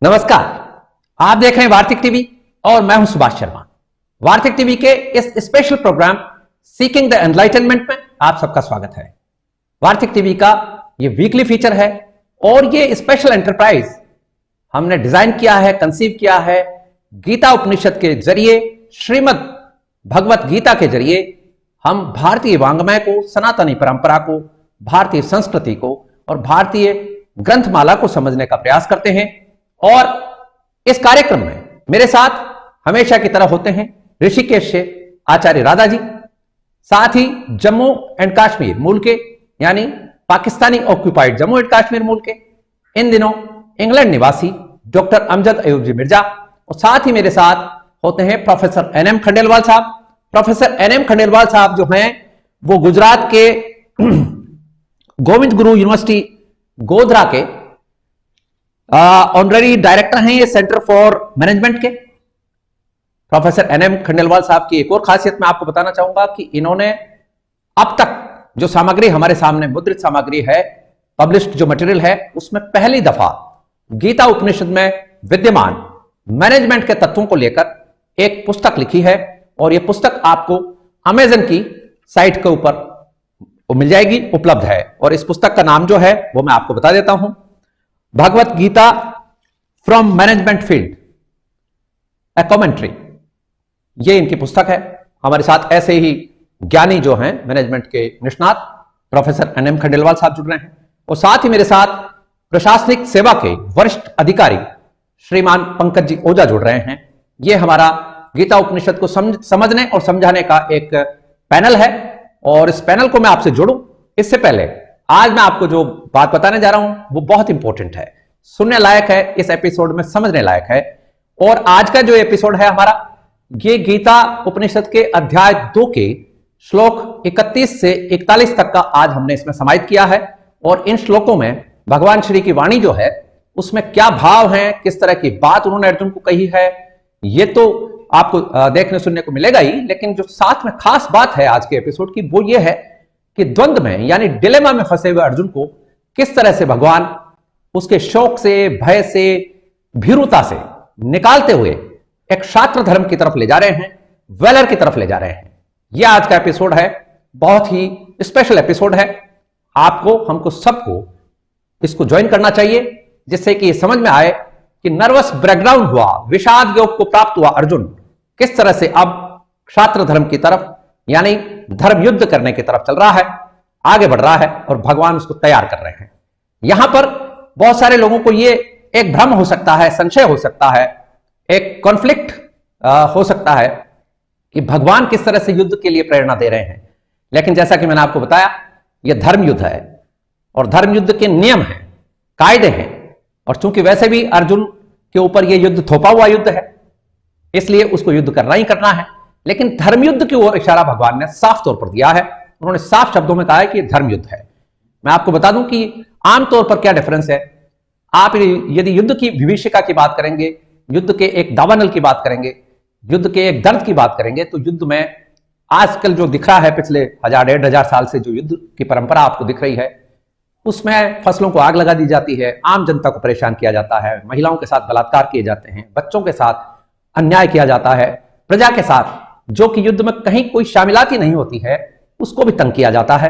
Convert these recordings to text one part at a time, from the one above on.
नमस्कार, आप देख रहे हैं वार्तिक टीवी और मैं हूं सुभाष शर्मा। वार्तिक टीवी के इस special program seeking the enlightenment में आप सबका स्वागत है। वार्तिक टीवी का ये वीकली फीचर है और ये स्पेशल एंटरप्राइज हमने डिजाइन किया है, कंसीव किया है गीता उपनिषद के जरिए, श्रीमद् भगवत गीता के जरिए हम भारतीय वांग्मय को, सनातनी परंपरा को, भारतीय संस्कृति को और भारतीय ग्रंथमाला को समझने का प्रयास करते हैं। और इस कार्यक्रम में मेरे साथ हमेशा की तरह होते हैं ऋषिकेश से आचार्य राधा जी, साथ ही जम्मू एंड कश्मीर मूल के यानी पाकिस्तानी ऑक्यूपाइड जम्मू एंड कश्मीर मूल के इन दिनों इंग्लैंड निवासी डॉक्टर अमजद अयूब जी मिर्जा, और साथ ही मेरे साथ होते हैं प्रोफेसर एनएम खंडेलवाल साहब। प्रोफेसर एनएम खंडेलवाल साहब जो हैं वो गुजरात के गोविंद गुरु यूनिवर्सिटी गोधरा के ऑनररी डायरेक्टर हैं ये सेंटर फॉर मैनेजमेंट के। प्रोफेसर एनएम खंडेलवाल साहब की एक और खासियत मैं आपको बताना चाहूंगा कि इन्होंने अब तक जो सामग्री हमारे सामने मुद्रित सामग्री है, पब्लिश्ड जो मटेरियल है, उसमें पहली दफा गीता उपनिषद में विद्यमान मैनेजमेंट के तत्वों को लेकर एक पुस्तक लिखी है और यह पुस्तक आपको अमेजन की साइट के ऊपर मिल जाएगी, उपलब्ध है। और इस पुस्तक का नाम जो है वो मैं आपको बता देता हूं, Bhagavad Gita from management field a commentary. ये इनकी पुस्तक है। हमारे साथ ऐसे ही ज्ञानी जो हैं मैनेजमेंट के निष्णात प्रोफेसर एनएम खंडेलवाल साहब जुड़ रहे हैं और साथ ही मेरे साथ प्रशासनिक सेवा के वरिष्ठ अधिकारी श्रीमान पंकज जी ओझा जुड़ रहे हैं। ये हमारा गीता उपनिषद को समझने और समझाने का एक पैनल है और इस पैनल को मैं आपसे जोड़ूं इससे पहले आज मैं आपको जो बात बताने जा रहा हूं वो बहुत इंपॉर्टेंट है, सुनने लायक है, इस एपिसोड में समझने लायक है। और आज का जो एपिसोड है हमारा, ये गीता उपनिषद के अध्याय 2 के श्लोक 31 से 41 तक का आज हमने इसमें समाहित किया है। और इन श्लोकों में भगवान श्री की वाणी जो है उसमें क्या भाव है, किस तरह की बात उन्होंने अर्जुन को कही है, ये तो आपको देखने सुनने को मिलेगा ही, लेकिन जो साथ में खास बात है आज के एपिसोड की वो ये है कि द्वंद में यानी डिलेमा में फंसे हुए अर्जुन को किस तरह से भगवान उसके शौक से, भय से, भीरुता से निकालते हुए एक क्षात्र धर्म की तरफ ले जा रहे हैं, वेलर की तरफ ले जा रहे हैं। यह आज का एपिसोड है, बहुत ही स्पेशल एपिसोड है। आपको, हमको, सबको इसको ज्वाइन करना चाहिए जिससे कि यह समझ में आए कि नर्वस ब्रेकडाउन हुआ, विषाद योग को प्राप्त हुआ अर्जुन किस तरह से अब क्षात्र धर्म की तरफ यानी धर्म युद्ध करने की तरफ चल रहा है, आगे बढ़ रहा है और भगवान उसको तैयार कर रहे हैं। यहां पर बहुत सारे लोगों को ये एक भ्रम हो सकता है, संशय हो सकता है, एक कॉन्फ्लिक्ट हो सकता है कि भगवान किस तरह से युद्ध के लिए प्रेरणा दे रहे हैं। लेकिन जैसा कि मैंने आपको बताया, यह धर्म युद्ध है और धर्म युद्ध के नियम हैं, कायदे हैं। और चूंकि वैसे भी अर्जुन के ऊपर यह युद्ध थोपा हुआ युद्ध है, इसलिए उसको युद्ध करना ही करना है। लेकिन धर्म युद्ध की ओर इशारा भगवान ने साफ तौर पर दिया है। उन्होंने साफ शब्दों में कहा है कि धर्म युद्ध है। मैं आपको बता दूं कि आमतौर पर क्या डिफरेंस है। आप यदि युद्ध की विभीषिका की बात करेंगे, युद्ध के एक दावानल की बात करेंगे, युद्ध के एक दर्द की बात करेंगे, तो युद्ध में आजकल जो दिख रहा है, पिछले 1000-1500 साल से जो युद्ध की परंपरा आपको दिख रही है, उसमें फसलों को आग लगा दी जाती है, आम जनता को परेशान किया जाता है, महिलाओं के साथ बलात्कार किए जाते हैं, बच्चों के साथ अन्याय किया जाता है, प्रजा के साथ जो कि युद्ध में कहीं कोई शामिलाती नहीं होती है उसको भी तंग किया जाता है।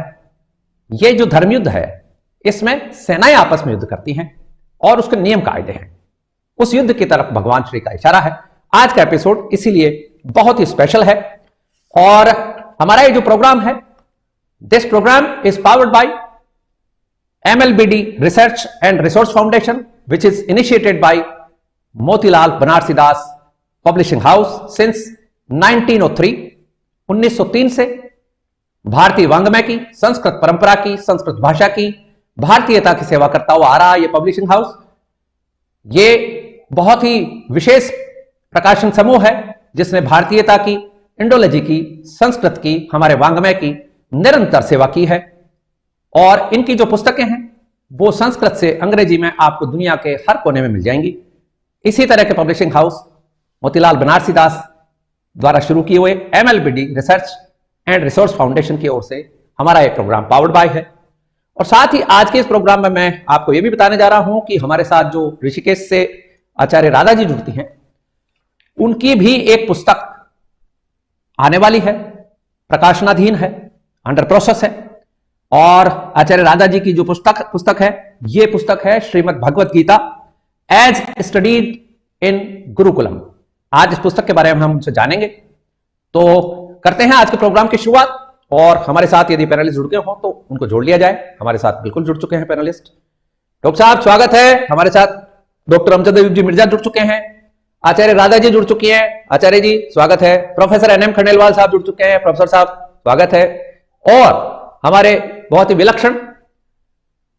यह जो धर्म युद्ध है इसमें सेनाएं आपस में युद्ध करती हैं और उसके नियम कायदे हैं। उस युद्ध की तरफ भगवान श्री का इशारा है। आज का एपिसोड इसीलिए बहुत ही स्पेशल है। और हमारा ये जो प्रोग्राम है, this program is powered by MLBD research and resource foundation which is initiated by Motilal Banarsidass publishing house since 1903। 1903 से भारतीय वांग्मय की, संस्कृत परंपरा की, संस्कृत भाषा की, भारतीयता की सेवा करता हुआ आ रहा है ये पब्लिशिंग हाउस। ये बहुत ही विशेष प्रकाशन समूह है जिसने भारतीयता की, इंडोलॉजी की, संस्कृत की, हमारे वांग्मय की निरंतर सेवा की है। और इनकी जो पुस्तकें हैं वो संस्कृत से अंग्रेजी में आपको दुनिया के हर कोने में मिल जाएंगी। इसी तरह के पब्लिशिंग हाउस मोतीलाल बनारसीदास द्वारा शुरू किए हुए MLBD research and resource foundation की ओर से हमारा यह प्रोग्राम पावर्ड बाय है। और साथ ही आज के इस प्रोग्राम में मैं आपको यह भी बताने जा रहा हूं कि हमारे साथ जो ऋषिकेश से आचार्य राधा जी जुड़ती हैं, उनकी भी एक पुस्तक आने वाली है, प्रकाशनाधीन है, अंडर प्रोसेस है। और आचार्य राधा जी की जो पुस्तक है, ये पुस्तक है Shrimad Bhagavad Gita as studied in Gurukulam. आज इस पुस्तक के बारे में हम उनसे जानेंगे। तो करते हैं आज के प्रोग्राम की शुरुआत। और हमारे साथ यदि पैनलिस्ट जुड़ गए हो तो उनको जोड़ लिया जाए। हमारे साथ बिल्कुल जुड़ चुके हैं पैनलिस्ट। डॉक्टर साहब स्वागत है हमारे साथ। डॉक्टर अमजद अयूब जी मिर्जा जुड़ चुके हैं, आचार्य राधा जी जुड़ चुकी हैं, आचार्य जी स्वागत है। प्रोफेसर एनएम खंडेलवाल साहब जुड़ चुके हैं, प्रोफेसर साहब स्वागत है। और हमारे बहुत ही विलक्षण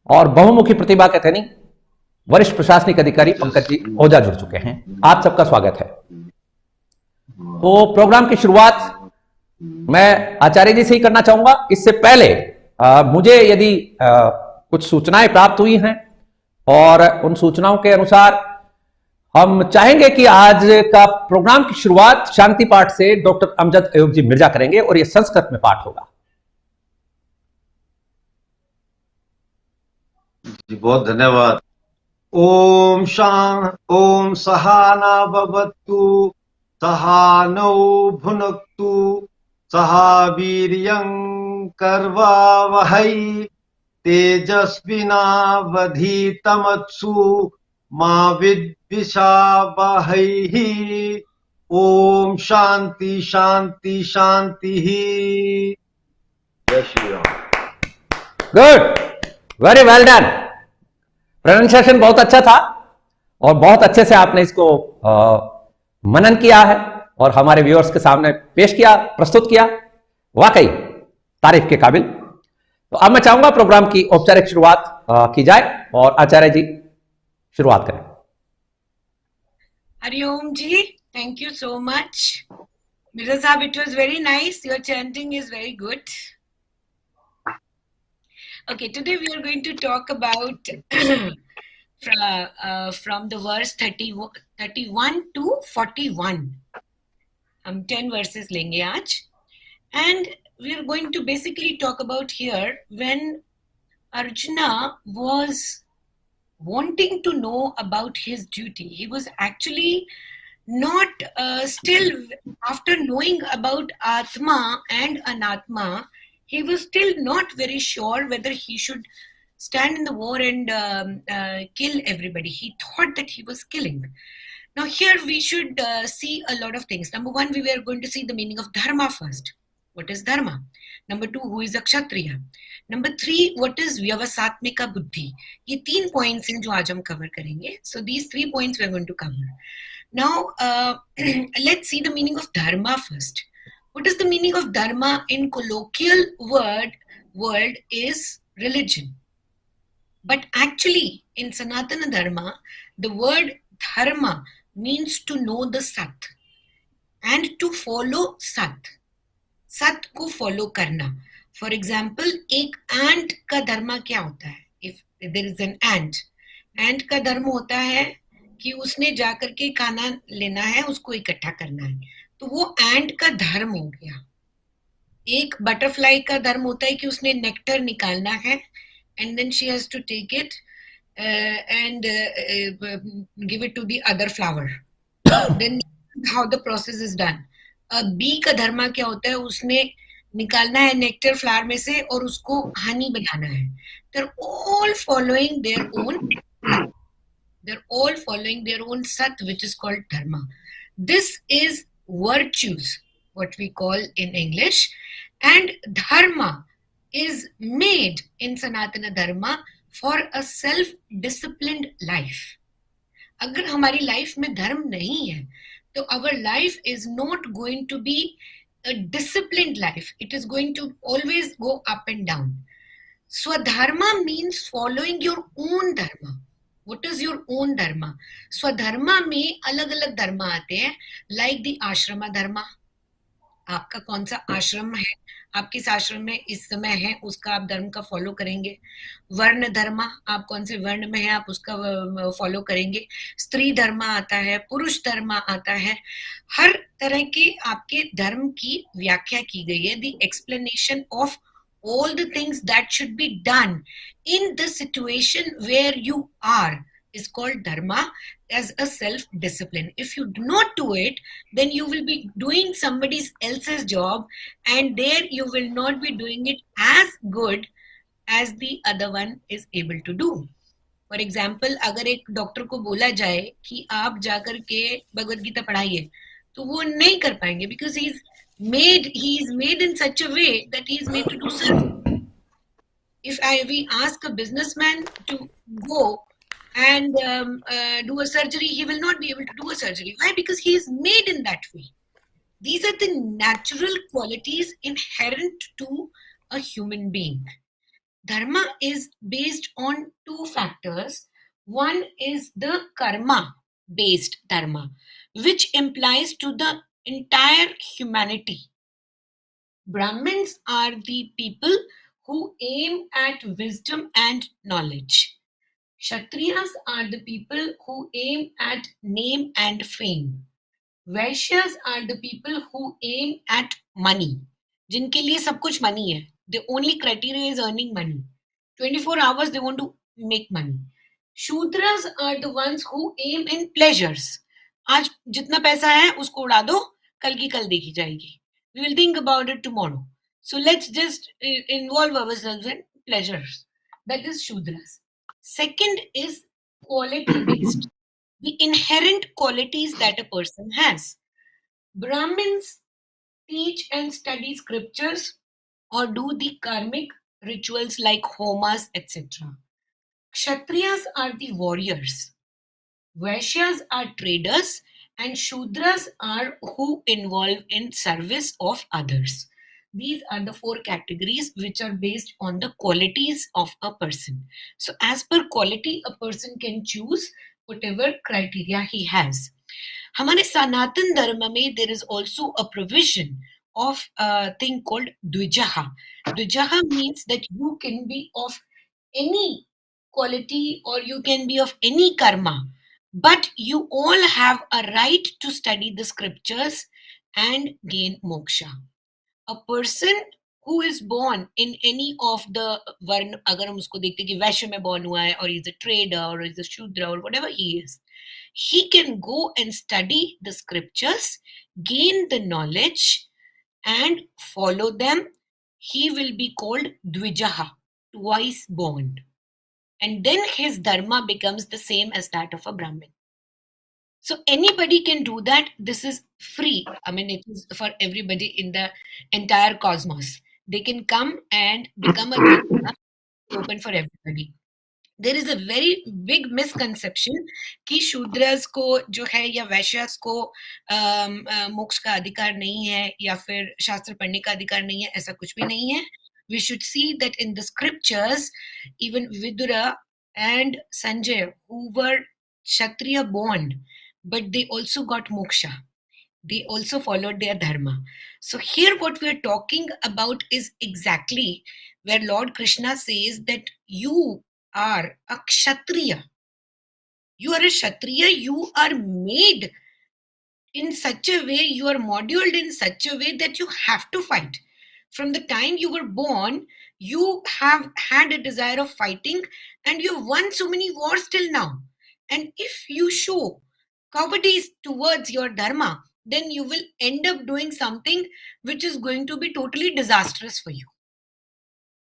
और बहुमुखी प्रतिभा के धनी वरिष्ठ प्रशासनिक अधिकारी पंकज जी ओझा जुड़ चुके हैं। आप सबका स्वागत है। तो प्रोग्राम की शुरुआत मैं आचार्य जी से ही करना चाहूंगा। इससे पहले मुझे यदि कुछ सूचनाएं प्राप्त हुई हैं और उन सूचनाओं के अनुसार हम चाहेंगे कि आज का प्रोग्राम की शुरुआत शांति पाठ से डॉक्टर अमजद अयूब जी मिर्जा करेंगे और यह संस्कृत में पाठ होगा। जी बहुत धन्यवाद। ओम सहाना भवतु सहानौ भुनक्तु सहा वीर्यं कर्वावहै तेजस्विनावधीतमत्सु मा विद्विषावहैः। ओम शांति शांति शांति। जय Shri Ram. Good, very well done. Pronunciation बहुत अच्छा था और बहुत अच्छे से आपने इसको मनन किया है और हमारे व्यूअर्स के सामने पेश किया, प्रस्तुत किया। वाकई तारीफ के काबिल। तो अब मैं चाहूंगा प्रोग्राम की औपचारिक शुरुआत की जाए और आचार्य जी शुरुआत करें। Hariom ji, thank you so much. Mirza साहब, it was very nice, your chanting is very good. Okay, today we are going to talk about from the verse 31 to 41. हम 10 verses लेंगे आज, and we are going to basically talk about here when Arjuna was wanting to know about his duty. He was actually not still, after knowing about Atma and Anatma, he was still not very sure whether he should stand in the war and kill everybody. He thought that he was killing. Now here we should see a lot of things. Number one, we were going to see the meaning of dharma first. What is dharma? Number two, who is a kshatriya? Number three, what is vyavasatmika buddhi? ये 3 points हैं जो आज हम cover करेंगे. So these 3 points we are going to cover. Now let's see the meaning of dharma first. What is the meaning of dharma in colloquial world is religion. But actually in Sanatana Dharma, the word dharma means to know the Sat and to follow Sat. Sat को follow करना. For example, एक ant का धर्म क्या होता है? If there is an ant का धर्म होता है कि उसने जाकर के खाना लेना है, उसको इकट्ठा करना है, तो वो एंट का धर्म हो गया। एक बटरफ्लाई का धर्म होता है कि उसने नेक्टर निकालना है and then she has to take it and give it to the other flower, then how the process is done. Bee का धर्म क्या होता है? उसने निकालना है नेक्टर फ्लावर में से और उसको हनी बनाना है। They are all following their own सत which is called dharma. This is virtues, what we call in English, and dharma is made in Sanatana Dharma for a self-disciplined life. अगर हमारी life में धर्म नहीं है तो our life is not going to be a disciplined life. It is going to always go up and down. Swadharma means following your own dharma. What is your own dharma? Swadharma में अलग अलग धर्म आते हैं, like the आश्रमा धर्मा। आपका कौन सा आश्रम है, आप किस आश्रम में इस समय है, उसका आप धर्म का फॉलो करेंगे। वर्ण धर्मा, आप कौन से वर्ण में है, आप उसका फॉलो करेंगे। स्त्री धर्म आता है, पुरुष धर्म आता है। हर तरह के आपके धर्म की व्याख्या की गई है। The explanation of all the things that should be done in the situation where you are is called dharma as a self-discipline. If you do not do it, then you will be doing somebody else's job, and there you will not be doing it as good as the other one is able to do. For example, अगर एक doctor को बोला जाए कि आप जाकर के भगवत गीता पढ़ाइए, तो वो नहीं कर पाएंगे, because he is made in such a way that he is made to do surgery. If we ask a businessman to go and do a surgery, he will not be able to do a surgery. Why? Because he is made in that way. These are the natural qualities inherent to a human being. Dharma is based on two factors. One is the karma based dharma, which implies to the entire humanity. Brahmins are the people who aim at wisdom and knowledge. Kshatriyas are the people who aim at name and fame. Vaishyas are the people who aim at money. जिनके लिए सब कुछ money है. The only criteria is earning money. 24 hours they want to make money. Shudras are the ones who aim in pleasures. आज जितना पैसा है उसको उड़ा दो, कल की कल देखी जाएगी. We will think about it tomorrow. So let's just involve ourselves in pleasures. That is Shudras. Second is quality based. The inherent qualities that a person has. Brahmins teach and study scriptures or do the karmic rituals like homas, etc. Kshatriyas are the warriors. Vaishyas are traders, and Shudras are who involve in service of others. These are the four categories which are based on the qualities of a person. So as per quality, a person can choose whatever criteria he has. हमारे सनातन धर्म में there is also a provision of a thing called Dvijaha. Dvijaha means that you can be of any quality or you can be of any karma, but you all have a right to study the scriptures and gain moksha. A person who is born in any of the varna, अगर हम उसको देखते कि वैश्य में born हुआ है, or he's a trader or he's a shudra or whatever he is, he can go and study the scriptures, gain the knowledge and follow them. He will be called Dvijaha, twice born. And then his dharma becomes the same as that of a Brahmin. So anybody can do that. This is free. I mean, it is for everybody in the entire cosmos. They can come and become a Dvijaha, open for everybody. There is a very big misconception कि शूद्रस को जो है या वैश्यास को मोक्ष का अधिकार नहीं है या फिर शास्त्र पढ़ने का अधिकार नहीं है. ऐसा कुछ भी नहीं है. We should see that in the scriptures, even Vidura and Sanjay, who were Kshatriya born, but they also got moksha. They also followed their dharma. So here what we are talking about is exactly where Lord Krishna says that you are a Kshatriya. You are a Kshatriya. You are made in such a way, you are moduled in such a way that you have to fight. From the time you were born, you have had a desire of fighting and you have won so many wars till now. And if you show cowardice towards your dharma, then you will end up doing something which is going to be totally disastrous for you.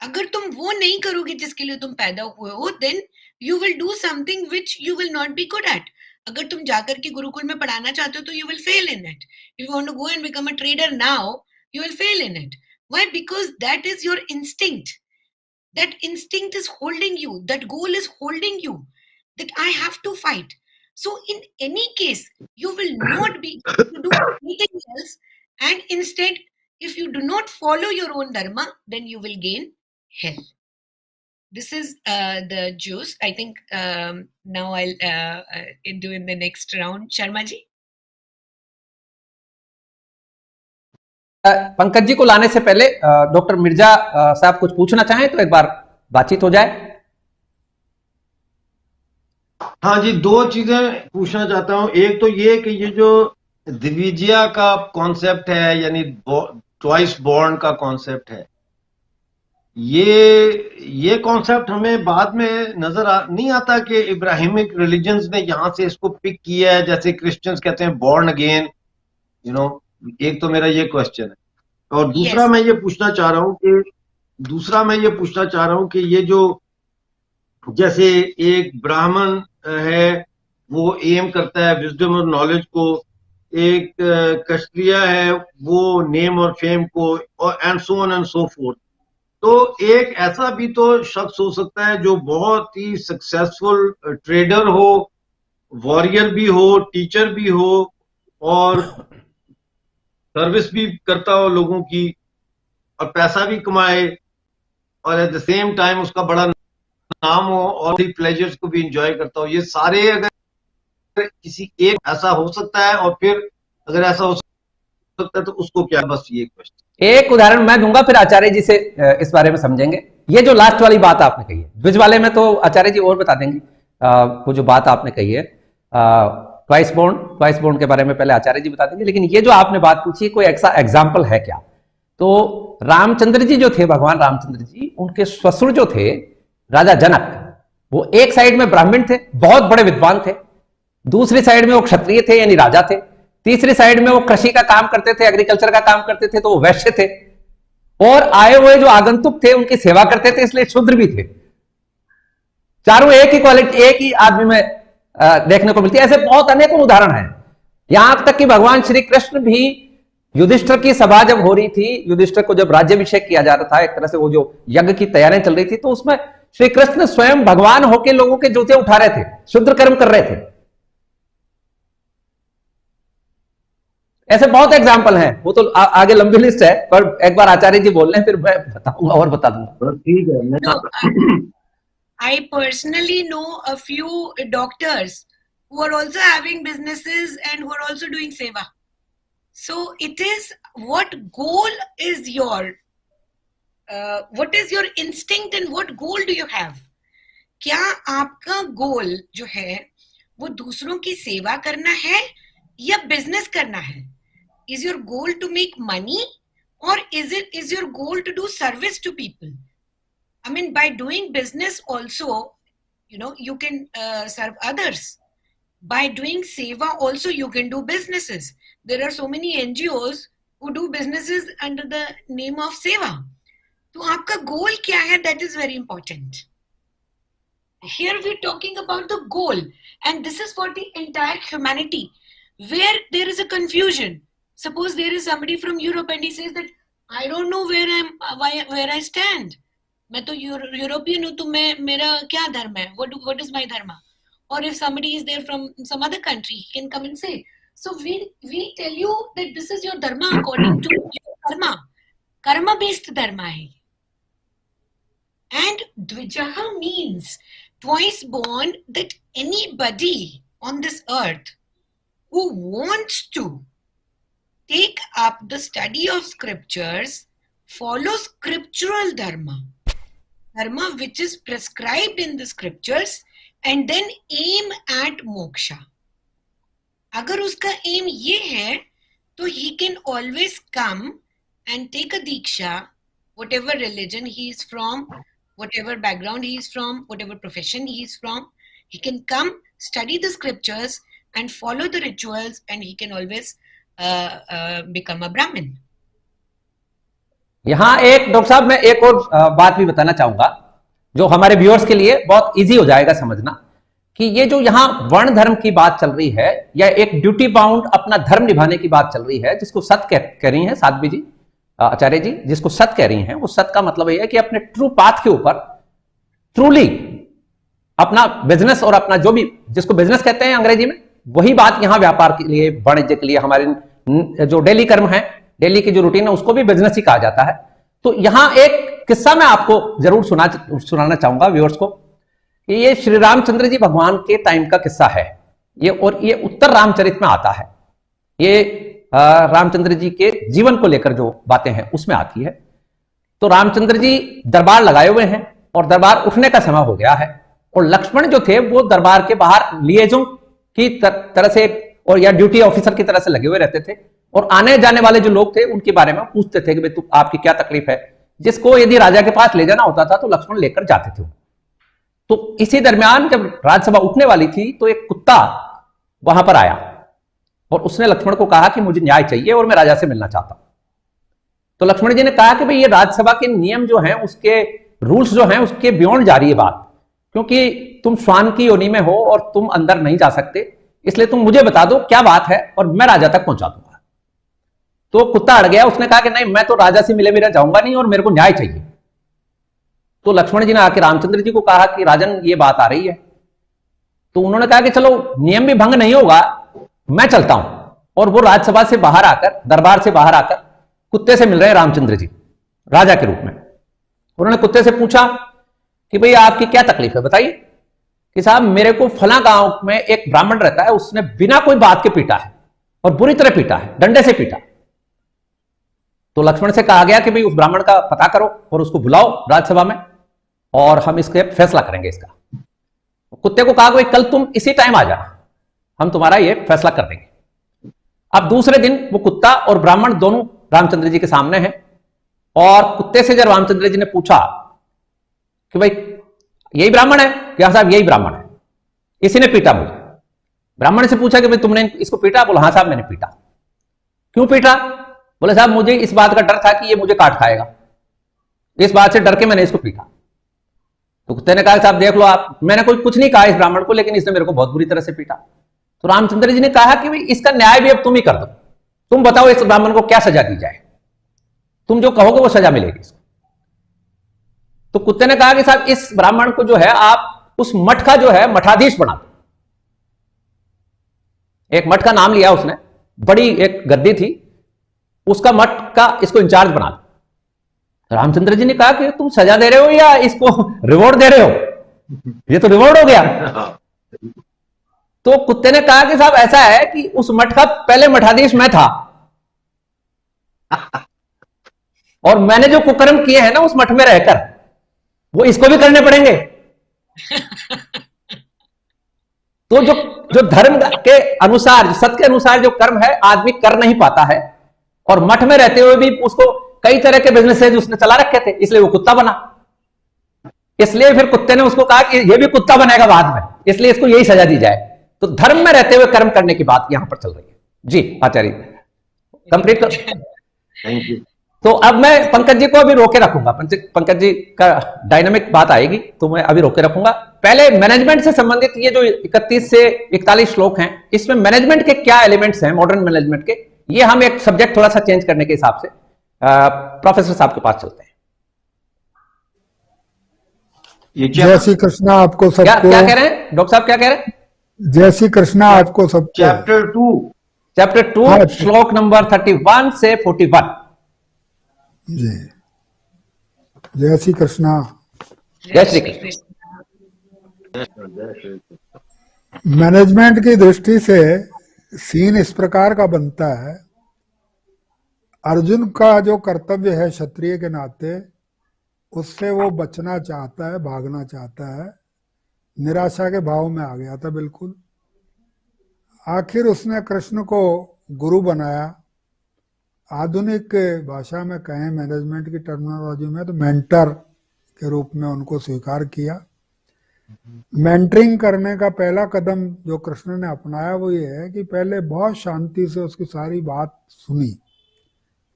अगर तुम वो नहीं करोगे जिसके लिए तुम पैदा हुए हो, then you will do something which you will not be good at. अगर तुम जाकर के गुरुकुल में पढ़ाना चाहते हो तो you will fail in it. If you want to go and become a trader now, you will fail in it. Why? Because that is your instinct. That instinct is holding you. That goal is holding you. That I have to fight. So in any case, you will not be able to do anything else. And instead, if you do not follow your own dharma, then you will gain hell. This is the juice. I think now I'll do in the next round. Sharma ji. Pankaj ji को लाने से पहले doctor Mirza साहब कुछ पूछना चाहें तो एक बार बातचीत हो जाए. हाँ जी, दो चीजें पूछना चाहता हूं. एक तो ये कि ये जो द्विजिया का कॉन्सेप्ट है, यानी ट्वाइस बॉर्न का कॉन्सेप्ट है, ये कॉन्सेप्ट हमें बाद में नहीं आता कि इब्राहिमिक रिलीजन्स ने यहां से इसको पिक किया है, जैसे क्रिश्चियंस कहते हैं बॉर्न अगेन, यू नो। एक तो मेरा ये क्वेश्चन है, और दूसरा Yes. मैं ये पूछना चाह रहा हूं कि ये जो जैसे एक ब्राह्मण है वो एम करता है विजडम और नॉलेज को, एक क्षत्रिय है वो नेम और फेम को, और and so on and so fourth. तो एक ऐसा भी तो शख्स हो सकता है जो बहुत ही सक्सेसफुल ट्रेडर हो, वॉरियर भी हो, टीचर भी हो, और सर्विस भी करता हो लोगों की, और पैसा भी कमाए, और एट द सेम टाइम उसका बड़ा नाम हो और प्लेजर्स को भी एंजॉय करता हो। ये सारे अगर किसी एक ऐसा हो सकता है, और फिर अगर ऐसा हो सकता है तो उसको क्या? बस ये क्वेश्चन। एक उदाहरण मैं दूंगा, फिर आचार्य जी से इस बारे में समझेंगे। ये जो लास्ट वाली बात आपने कही है, द्विज वाले में तो आचार्य जी और बता देंगे। वो जो बात आपने कही है ट्वाइस बोर्न के बारे में पहले आचार्य जी बता देंगे, लेकिन ये जो आपने बात पूछी कोई ऐसा एग्जाम्पल है क्या? तो रामचंद्र जी जो थे, भगवान रामचंद्र जी, उनके ससुर जो थे राजा जनक, वो एक साइड में ब्राह्मण थे, बहुत बड़े विद्वान थे, दूसरी साइड में वो क्षत्रिय थे यानी राजा थे, तीसरी साइड में वो कृषि का काम करते थे, एग्रीकल्चर का काम करते थे, तो वो वैश्य थे, और आए हुए जो आगंतुक थे उनकी सेवा करते थे, इसलिए शूद्र भी थे। चारों एक ही क्वालिटी, एक ही आदमी में देखने को मिलती है। ऐसे बहुत अनेकों उदाहरण हैं, यहां तक कि भगवान श्री कृष्ण भी, युधिष्ठिर की सभा जब हो रही थी, युधिष्ठिर को जब राज्याभिषेक किया जा रहा था, एक तरह से वो जो यज्ञ की तैयारियां चल रही थी, तो उसमें श्री कृष्ण स्वयं भगवान होकर लोगों के जूते उठा रहे थे, शुद्र कर्म कर रहे थे। ऐसे बहुत एग्जाम्पल हैं, वो तो आगे लंबी लिस्ट है, पर एक बार आचार्य जी बोल लें फिर मैं बताऊंगा और बता दूंगा। ठीक है। No, I personally know a few doctors who are also having businesses and who are also doing seva. So it is what goal is what is your instinct and what goal do you have? क्या आपका गोल जो है वो दूसरों की सेवा करना है या बिजनेस करना है? Is your goal to make money or is your goal to do service to people? I mean, by doing business also, you can serve others. By doing seva also, you can do businesses. There are so many NGOs who do businesses under the name of seva. तो आपका goal क्या है? That is very important. Here we're talking about the goal, and this is for the entire humanity, where there is a confusion. Suppose there is somebody from Europe and he says that I don't know where I stand. मैं तो European हूँ, तो मेरा क्या धर्म है? What is my dharma? Or if somebody is there from some other country, he can come and say. So we tell you that this is your dharma according to your karma. Karma based dharma है. And Dvijaha means twice born, that anybody on this earth who wants to take up the study of scriptures, follow scriptural dharma which is prescribed in the scriptures, and then aim at moksha. अगर उसका aim ये है, तो he can always come and take a diksha, whatever religion he is from, whatever background he is from, whatever profession he is from, he can come, study the scriptures and follow the rituals, and he can always become a Brahmin. यहां एक doctor साहब मैं एक और बात भी बताना चाहूंगा, जो हमारे व्यूअर्स के लिए बहुत इजी हो जाएगा समझना, कि ये जो यहां वर्ण धर्म की बात चल रही है, या एक ड्यूटी बाउंड अपना धर्म निभाने की बात चल रही है, जिसको सत कह रही हैं साध्वी जी, आचार्य जी, जिसको सत कह रही हैं, वो सत का मतलब यह है कि अपने ट्रू पाथ के ऊपर ट्रूली अपना बिजनेस, और अपना जो भी, जिसको बिजनेस कहते हैं अंग्रेजी में, वही बात यहां व्यापार के लिए, वाणिज्य के लिए, हमारे जो डेली कर्म है, डेली की जो रूटीन है, उसको भी बिजनेस ही कहा जाता है। तो यहां एक किस्सा मैं आपको जरूर सुनाना चाहूंगा व्यूअर्स को, कि ये श्री रामचंद्र जी भगवान के टाइम का किस्सा है ये, और ये उत्तर रामचरित में आता है। ये रामचंद्र जी के जीवन को लेकर जो बातें हैं उसमें आती है। तो रामचंद्र जी दरबार लगाए हुए हैं और दरबार उठने का समय हो गया है, और लक्ष्मण जो थे वो दरबार के बाहर लिएजों की तरह से, और या ड्यूटी ऑफिसर की तरह से लगे हुए रहते थे, और आने जाने वाले जो लोग थे उनके बारे में पूछते थे कि भाई आपकी क्या तकलीफ है, जिसको यदि राजा के पास ले जाना होता था तो लक्ष्मण लेकर जाते थे। तो इसी दरमियान जब राज्यसभा उठने वाली थी तो एक कुत्ता वहां पर आया और उसने लक्ष्मण को कहा कि मुझे न्याय चाहिए और मैं राजा से मिलना चाहता हूं। तो लक्ष्मण जी ने कहा कि भाई ये राज्यसभा के नियम जो हैं, उसके रूल्स जो हैं, उसके बियॉन्ड जा रही है बात, क्योंकि तुम श्वान की योनि में हो और तुम अंदर नहीं जा सकते, इसलिए तुम मुझे बता दो क्या बात है और मैं राजा तक पहुंचा दूंगा। तो कुत्ता अड़ गया, उसने कहा कि नहीं, मैं तो राजा से मिले बिना जाऊंगा नहीं और मेरे को न्याय चाहिए। तो लक्ष्मण जी ने आके रामचंद्र जी को कहा कि राजन ये बात आ रही है। तो उन्होंने कहा कि चलो नियम भी भंग नहीं होगा, मैं चलता हूं। और वो राज्यसभा से बाहर आकर, दरबार से बाहर आकर कुत्ते से मिल रहे हैं रामचंद्र जी राजा के रूप में। उन्होंने कुत्ते से पूछा कि भाई आपकी क्या तकलीफ है, बताइए। कि साहब मेरे को फला गांव में एक ब्राह्मण रहता है, उसने बिना कोई बात के पीटा है और बुरी तरह पीटा है, डंडे से पीटा। तो लक्ष्मण से कहा गया कि भाई उस ब्राह्मण का पता करो और उसको बुलाओ राज्यसभा में और हम इसके फैसला करेंगे इसका। कुत्ते को कहा भाई कल तुम इसी टाइम आ जाना, हम तुम्हारा ये फैसला कर देंगे। अब दूसरे दिन वो कुत्ता और ब्राह्मण दोनों रामचंद्र जी के सामने हैं और कुत्ते से जब रामचंद्र जी ने पूछा कि भाई यही ब्राह्मण है, क्या साहब यही ब्राह्मण है, इसी ने पीटा मुझे। ब्राह्मण से पूछा कि भाई तुमने इसको पीटा? बोला हाँ साहब मैंने पीटा। क्यों पीटा? बोले साहब मुझे इस बात का डर था कि ये मुझे काट खाएगा, इस बात से डर के मैंने इसको पीटा। तो कुत्ते ने कहा साहब देख लो आप, मैंने कुछ नहीं कहा इस ब्राह्मण को, लेकिन इसने मेरे को बहुत बुरी तरह से पीटा। तो रामचंद्र जी ने कहा कि भाई इसका न्याय भी अब तुम ही कर दो, तुम बताओ इस ब्राह्मण को क्या सजा दी जाए, तुम जो कहोगे वो सजा मिलेगी इसको। तो कुत्ते ने कहा कि साहब इस ब्राह्मण को जो है आप उस मठ का जो है मठाधीश बना दो। एक मठ का नाम लिया उसने, बड़ी एक गद्दी थी, उसका मठ का इसको इंचार्ज बना दो। रामचंद्र जी ने कहा कि तुम सजा दे रहे हो या इसको रिवॉर्ड दे रहे हो, ये तो रिवॉर्ड हो गया। तो कुत्ते ने कहा कि साहब ऐसा है कि उस मठ का पहले मठाधीश मैं था और मैंने जो कुकर्म किए हैं ना उस मठ में रहकर, वो इसको भी करने पड़ेंगे। तो जो धर्म के अनुसार, सत्य के अनुसार जो कर्म है आदमी कर नहीं पाता है, और मठ में रहते हुए भी उसको कई तरह के बिजनेसेस उसने चला रखे थे, इसलिए वो कुत्ता बना। इसलिए फिर कुत्ते ने उसको कहा कि ये भी कुत्ता बनेगा बाद में, इसलिए इसको यही सजा दी जाए। तो धर्म में रहते हुए कर्म करने की बात यहां पर चल रही है। जी आचार्य कंप्लीट कर। Thank you. तो अब मैं पंकज जी को अभी रोके रखूंगा, पंकज जी का डायनामिक बात आएगी तो मैं अभी रोके रखूंगा। पहले मैनेजमेंट से संबंधित ये जो 31 से 41 श्लोक हैं, इसमें मैनेजमेंट के क्या एलिमेंट्स हैं, मॉडर्न मैनेजमेंट के, ये हम एक सब्जेक्ट थोड़ा सा चेंज करने के हिसाब से प्रोफेसर साहब के पास चलते हैं। जय श्री कृष्णा आपको सबको। क्या कह रहे हैं डॉक्टर साहब, क्या कह रहे हैं? जय श्री कृष्णा आपको सबको। चैप्टर 2 श्लोक नंबर 31 से 41। जी जय श्री कृष्णा। जय श्री कृष्ण। मैनेजमेंट की दृष्टि से सीन इस प्रकार का बनता है, अर्जुन का जो कर्तव्य है क्षत्रिय के नाते, उससे वो बचना चाहता है, भागना चाहता है, निराशा के भाव में आ गया था बिल्कुल। आखिर उसने कृष्ण को गुरु बनाया, आधुनिक भाषा में कहें, मैनेजमेंट की टर्मिनोलॉजी में तो मेंटर के रूप में उनको स्वीकार किया। मेंटरिंग करने का पहला कदम जो कृष्ण ने अपनाया वो ये है कि पहले बहुत शांति से उसकी सारी बात सुनी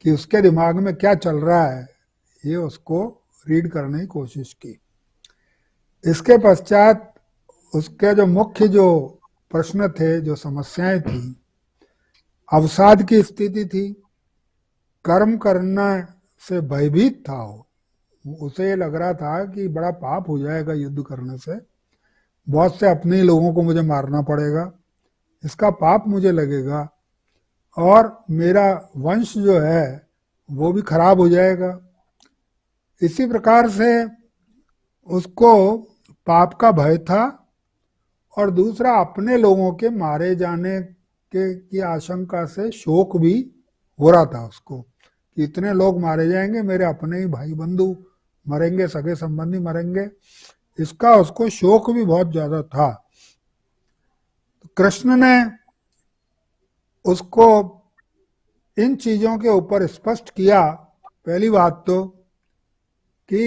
कि उसके दिमाग में क्या चल रहा है, ये उसको रीड करने की कोशिश की। इसके पश्चात उसके जो मुख्य जो प्रश्न थे, जो समस्याएं थी, अवसाद की स्थिति थी, कर्म करने से भयभीत था उसे ये लग रहा था कि बड़ा पाप हो जाएगा युद्ध करने से, बहुत से अपने लोगों को मुझे मारना पड़ेगा, इसका पाप मुझे लगेगा और मेरा वंश जो है वो भी खराब हो जाएगा। इसी प्रकार से उसको पाप का भय था और दूसरा अपने लोगों के मारे जाने की आशंका से शोक भी हो रहा था उसको कि इतने लोग मारे जाएंगे, मेरे अपने ही भाई बंधु मरेंगे, सगे संबंधी मरेंगे, इसका उसको शोक भी बहुत ज्यादा था। तो कृष्ण ने उसको इन चीजों के ऊपर स्पष्ट किया। पहली बात तो कि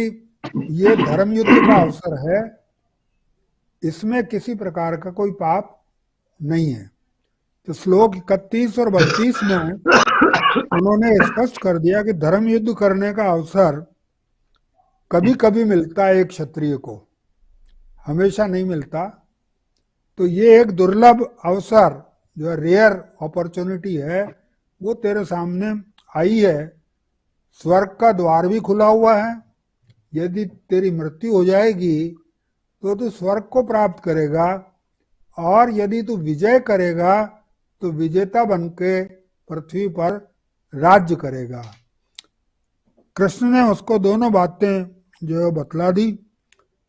ये धर्म युद्ध का अवसर है, इसमें किसी प्रकार का कोई पाप नहीं है। तो श्लोक 31 और 32 में उन्होंने स्पष्ट कर दिया कि धर्म युद्ध करने का अवसर कभी कभी मिलता है एक क्षत्रिय को, हमेशा नहीं मिलता। तो ये एक दुर्लभ अवसर जो रेयर अपॉर्चुनिटी है वो तेरे सामने आई है। स्वर्ग का द्वार भी खुला हुआ है, यदि तेरी मृत्यु हो जाएगी तो तू स्वर्ग को प्राप्त करेगा, और यदि तू विजय करेगा तो विजेता बनके पृथ्वी पर राज्य करेगा। कृष्ण ने उसको दोनों बातें जो है बतला दी।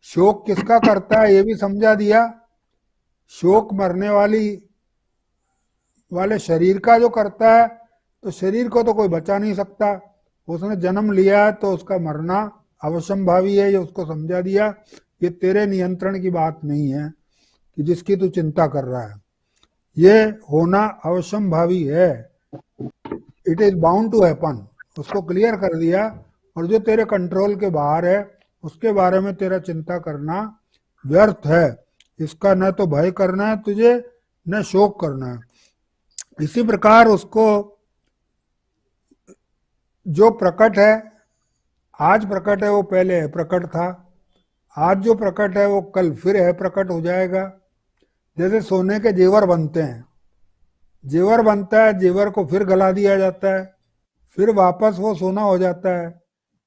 शोक किसका करता है ये भी समझा दिया। शोक मरने वाले शरीर का जो करता है, तो शरीर को तो कोई बचा नहीं सकता, उसने जन्म लिया है तो उसका मरना अवश्यंभावी है, ये उसको समझा दिया। ये तेरे नियंत्रण की बात नहीं है कि जिसकी तू चिंता कर रहा है, ये होना अवश्यंभावी है, it is bound to happen, उसको क्लियर कर दिया। और जो तेरे कंट्रोल के बाहर है उसके बारे में तेरा चिंता करना व्यर्थ है। इसका न तो भय करना है तुझे, न शोक करना है। इसी प्रकार उसको जो प्रकट है, आज प्रकट है वो पहले प्रकट था, आज जो प्रकट है वो कल फिर है प्रकट हो जाएगा। जैसे सोने के जेवर बनते हैं, जेवर बनता है, जेवर को फिर गला दिया जाता है, फिर वापस वो सोना हो जाता है।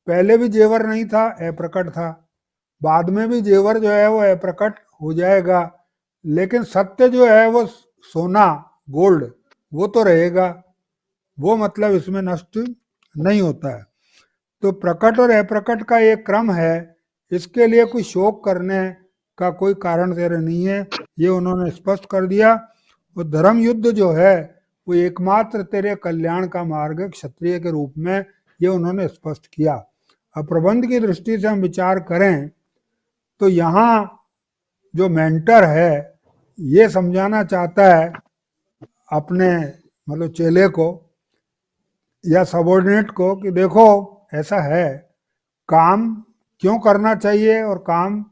पहले भी जेवर नहीं था, अप्रकट था, बाद में भी जेवर जो है वो अप्रकट हो जाएगा, लेकिन सत्य जो है वो सोना गोल्ड वो तो रहेगा, वो मतलब इसमें नष्ट नहीं होता है। तो प्रकट और अप्रकट का एक क्रम है, इसके लिए कोई शोक करने का कोई कारण तेरे नहीं है, ये उन्होंने स्पष्ट कर दिया। और धर्म युद्ध जो है वो एकमात्र तेरे कल्याण का मार्ग है क्षत्रिय के रूप में, ये उन्होंने स्पष्ट किया। अब प्रबंध की दृष्टि से हम विचार करें तो यहाँ जो मेंटर है ये समझाना चाहता है अपने मतलब चेले को या सबॉर्डिनेट को कि देखो ऐसा है, काम क्यों करना चाहिए और काम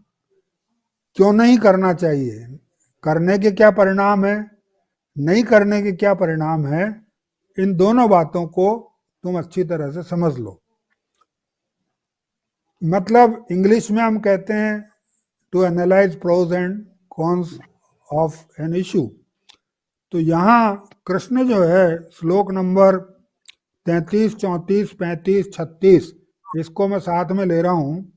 क्यों नहीं करना चाहिए, करने के क्या परिणाम है, नहीं करने के क्या परिणाम है, इन दोनों बातों को तुम अच्छी तरह से समझ लो। मतलब इंग्लिश में हम कहते हैं to analyze pros and cons of an issue. तो यहाँ कृष्ण जो है श्लोक नंबर 33, 34, 35, 36 इसको मैं साथ में ले रहा हूँ।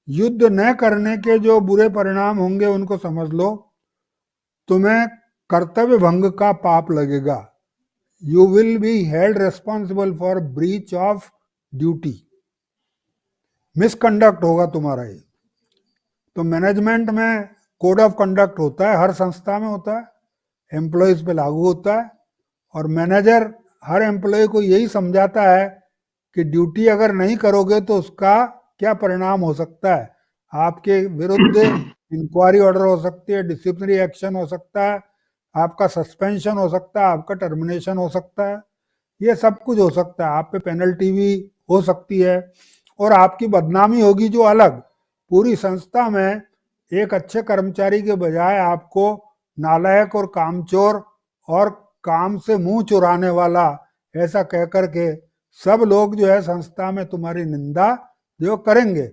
युद्ध न करने के जो बुरे परिणाम होंगे उनको समझ लो। तुम्हें कर्तव्य भंग का पाप लगेगा, you will be held responsible for breach of duty, misconduct होगा तुम्हारा ये। तो मैनेजमेंट में कोड ऑफ कंडक्ट होता है, हर संस्था में होता है, एम्प्लॉयज पे लागू होता है, और मैनेजर हर एम्प्लॉय को यही समझाता है कि ड्यूटी अगर नहीं करोगे तो उसका क्या परिणाम हो सकता है, आपके विरुद्ध इंक्वायरी ऑर्डर हो सकती है, डिसिप्लिनरी एक्शन हो सकता है, आपका सस्पेंशन हो सकता है, आपका टर्मिनेशन हो सकता है, ये सब कुछ हो सकता है, आप पे पेनल्टी भी हो सकती है, और आपकी बदनामी होगी जो अलग। पूरी संस्था में एक अच्छे कर्मचारी के बजाय आपको नालायक और कामचोर और काम से मुंह चुराने वाला ऐसा कह करके सब लोग जो है संस्था में तुम्हारी निंदा जो करेंगे।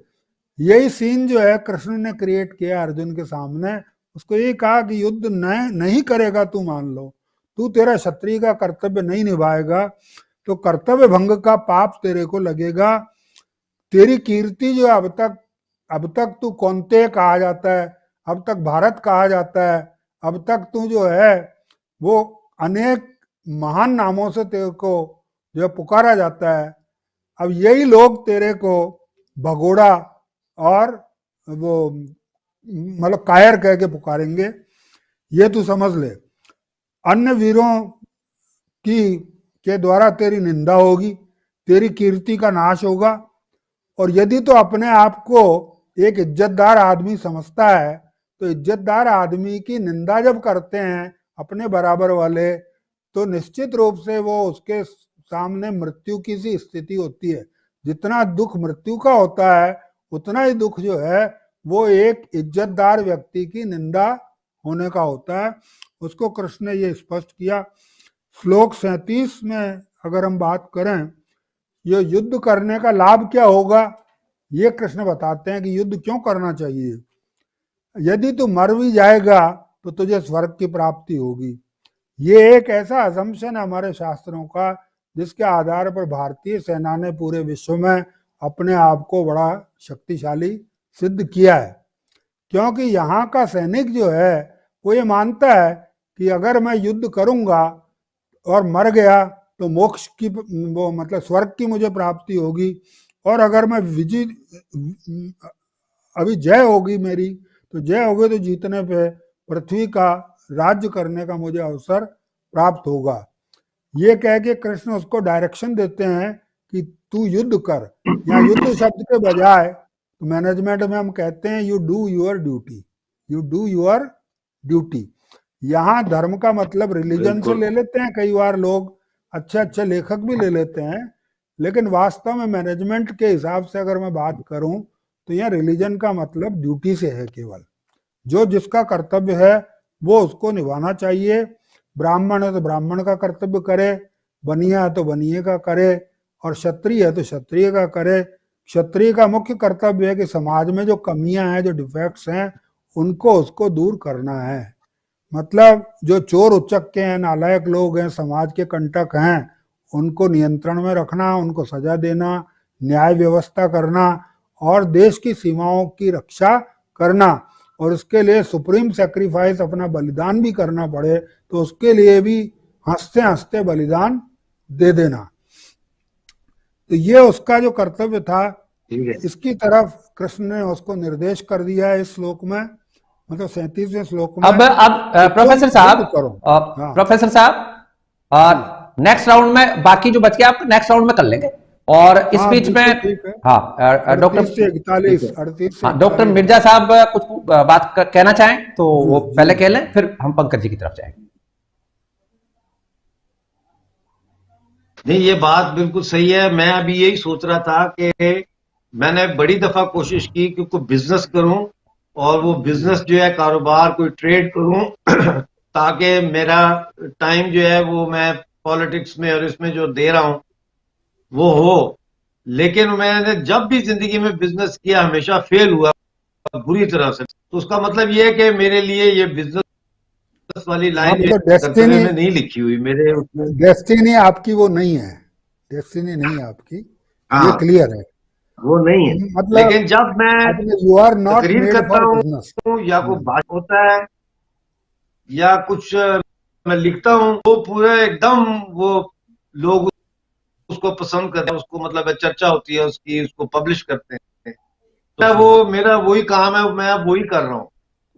यही सीन जो है कृष्ण ने क्रिएट किया अर्जुन के सामने। उसको ये कहा कि युद्ध नहीं करेगा, तू मान लो, तू तेरा क्षत्रिय का कर्तव्य नहीं निभाएगा तो कर्तव्य भंग का पाप तेरे को लगेगा। तेरी कीर्ति जो अब तक तू कौंते कहा जाता है, अब तक भारत कहा जाता है, अब तक तू जो है वो अनेक महान नामों से तेरे को जो पुकारा जाता है। अब यही लोग तेरे को भगोड़ा और वो मतलब कायर कह के पुकारेंगे, ये तू समझ ले। अन्य वीरों के द्वारा तेरी निंदा होगी, तेरी कीर्ति का नाश होगा, और यदि तो अपने आप को एक इज्जतदार आदमी समझता है तो इज्जतदार आदमी की निंदा जब करते हैं अपने बराबर वाले, तो निश्चित रूप से वो उसके सामने मृत्यु की सी स्थिति होती है। जितना दुख मृत्यु का होता है उतना ही दुख जो है वो एक इज्जतदार व्यक्ति की निंदा होने का होता है। उसको कृष्ण ने ये स्पष्ट किया। श्लोक 37 में अगर हम बात करें, ये युद्ध करने का लाभ क्या होगा, ये कृष्ण बताते हैं कि युद्ध क्यों करना चाहिए। यदि तू मर भी जाएगा तो तुझे स्वर्ग की प्राप्ति होगी। ये एक ऐसा असम्पशन है हमारे शास्त्रों का जिसके आधार पर भारतीय सेना ने पूरे विश्व में अपने आप को बड़ा शक्तिशाली सिद्ध किया है। क्योंकि यहाँ का सैनिक जो है वो ये मानता है कि अगर मैं युद्ध करूंगा और मर गया तो मोक्ष की, वो मतलब स्वर्ग की मुझे प्राप्ति होगी, और अगर मैं विजय अभी जय होगी मेरी, तो जय होगी तो जीतने पे पृथ्वी का राज्य करने का मुझे अवसर प्राप्त होगा। ये कह के कृष्ण उसको डायरेक्शन देते हैं कि तू युद्ध कर। या युद्ध शब्द के बजाय तो मैनेजमेंट में हम कहते हैं you do your duty, you do your duty. यहाँ धर्म का मतलब रिलीजन से ले लेते हैं कई बार लोग, अच्छे अच्छे लेखक भी ले लेते हैं, लेकिन वास्तव में मैनेजमेंट के हिसाब से अगर मैं बात करूं तो यह रिलीजन का मतलब ड्यूटी से है। केवल जो जिसका कर्तव्य है वो उसको निभाना चाहिए। ब्राह्मण है तो ब्राह्मण का कर्तव्य करे, बनिया है तो बनिए का करे, और क्षत्रिय है तो क्षत्रिय का करे। क्षत्रिय का मुख्य कर्तव्य है कि समाज में जो कमियां हैं, जो डिफेक्ट्स हैं, उनको उसको दूर करना है। मतलब जो चोर उच्चक्के हैं, नालायक लोग हैं, समाज के कंटक हैं, उनको नियंत्रण में रखना, उनको सजा देना, न्याय व्यवस्था करना और देश की सीमाओं की रक्षा करना। और उसके लिए सुप्रीम सैक्रिफाइस, अपना बलिदान भी करना पड़े तो उसके लिए भी हंसते हंसते बलिदान दे देना। तो ये उसका जो कर्तव्य था, इसकी तरफ कृष्ण ने उसको निर्देश कर दिया है इस श्लोक में, मतलब 37वें श्लोक में। अब प्रोफेसर साहब, प्रोफेसर साहब नेक्स्ट राउंड में बाकी जो बच गया आप नेक्स्ट राउंड में कर लेंगे, और इस बीच में हाँ डॉक्टर 38 डॉक्टर मिर्जा साहब कुछ बात कहना चाहें तो वो पहले कह लें, फिर हम पंकज जी की तरफ जाएंगे। नहीं, ये बात बिल्कुल सही है। मैं अभी यही सोच रहा था कि मैंने बड़ी दफा कोशिश की कि कोई बिजनेस करूं, और वो बिजनेस जो है, कारोबार, कोई ट्रेड करूं ताकि मेरा टाइम जो है वो मैं पॉलिटिक्स में और इसमें जो दे रहा हूं वो हो। लेकिन मैंने जब भी जिंदगी में बिजनेस किया हमेशा फेल हुआ बुरी तरह से। तो उसका मतलब ये है कि मेरे लिए ये बिजनेस वाली लाइन कर्तव्य में नहीं लिखी हुई मेरे उसमें। डेस्टिनी आपकी वो नहीं है, डेस्टिनी नहीं है आपकी, ये क्लियर है, वो नहीं है। मतलब लेकिन जब मैं यू आर नॉट तकरीर मेड करता फॉर हूँ बिजनेस, या कोई बात होता है या कुछ मैं लिखता हूँ, वो पूरा एकदम वो लोग उसको पसंद करते हैं, उसको मतलब चर्चा होती है उसकी, उसको पब्लिश करते हैं। तो वो मेरा वही काम है, मैं अब वही कर रहा हूँ।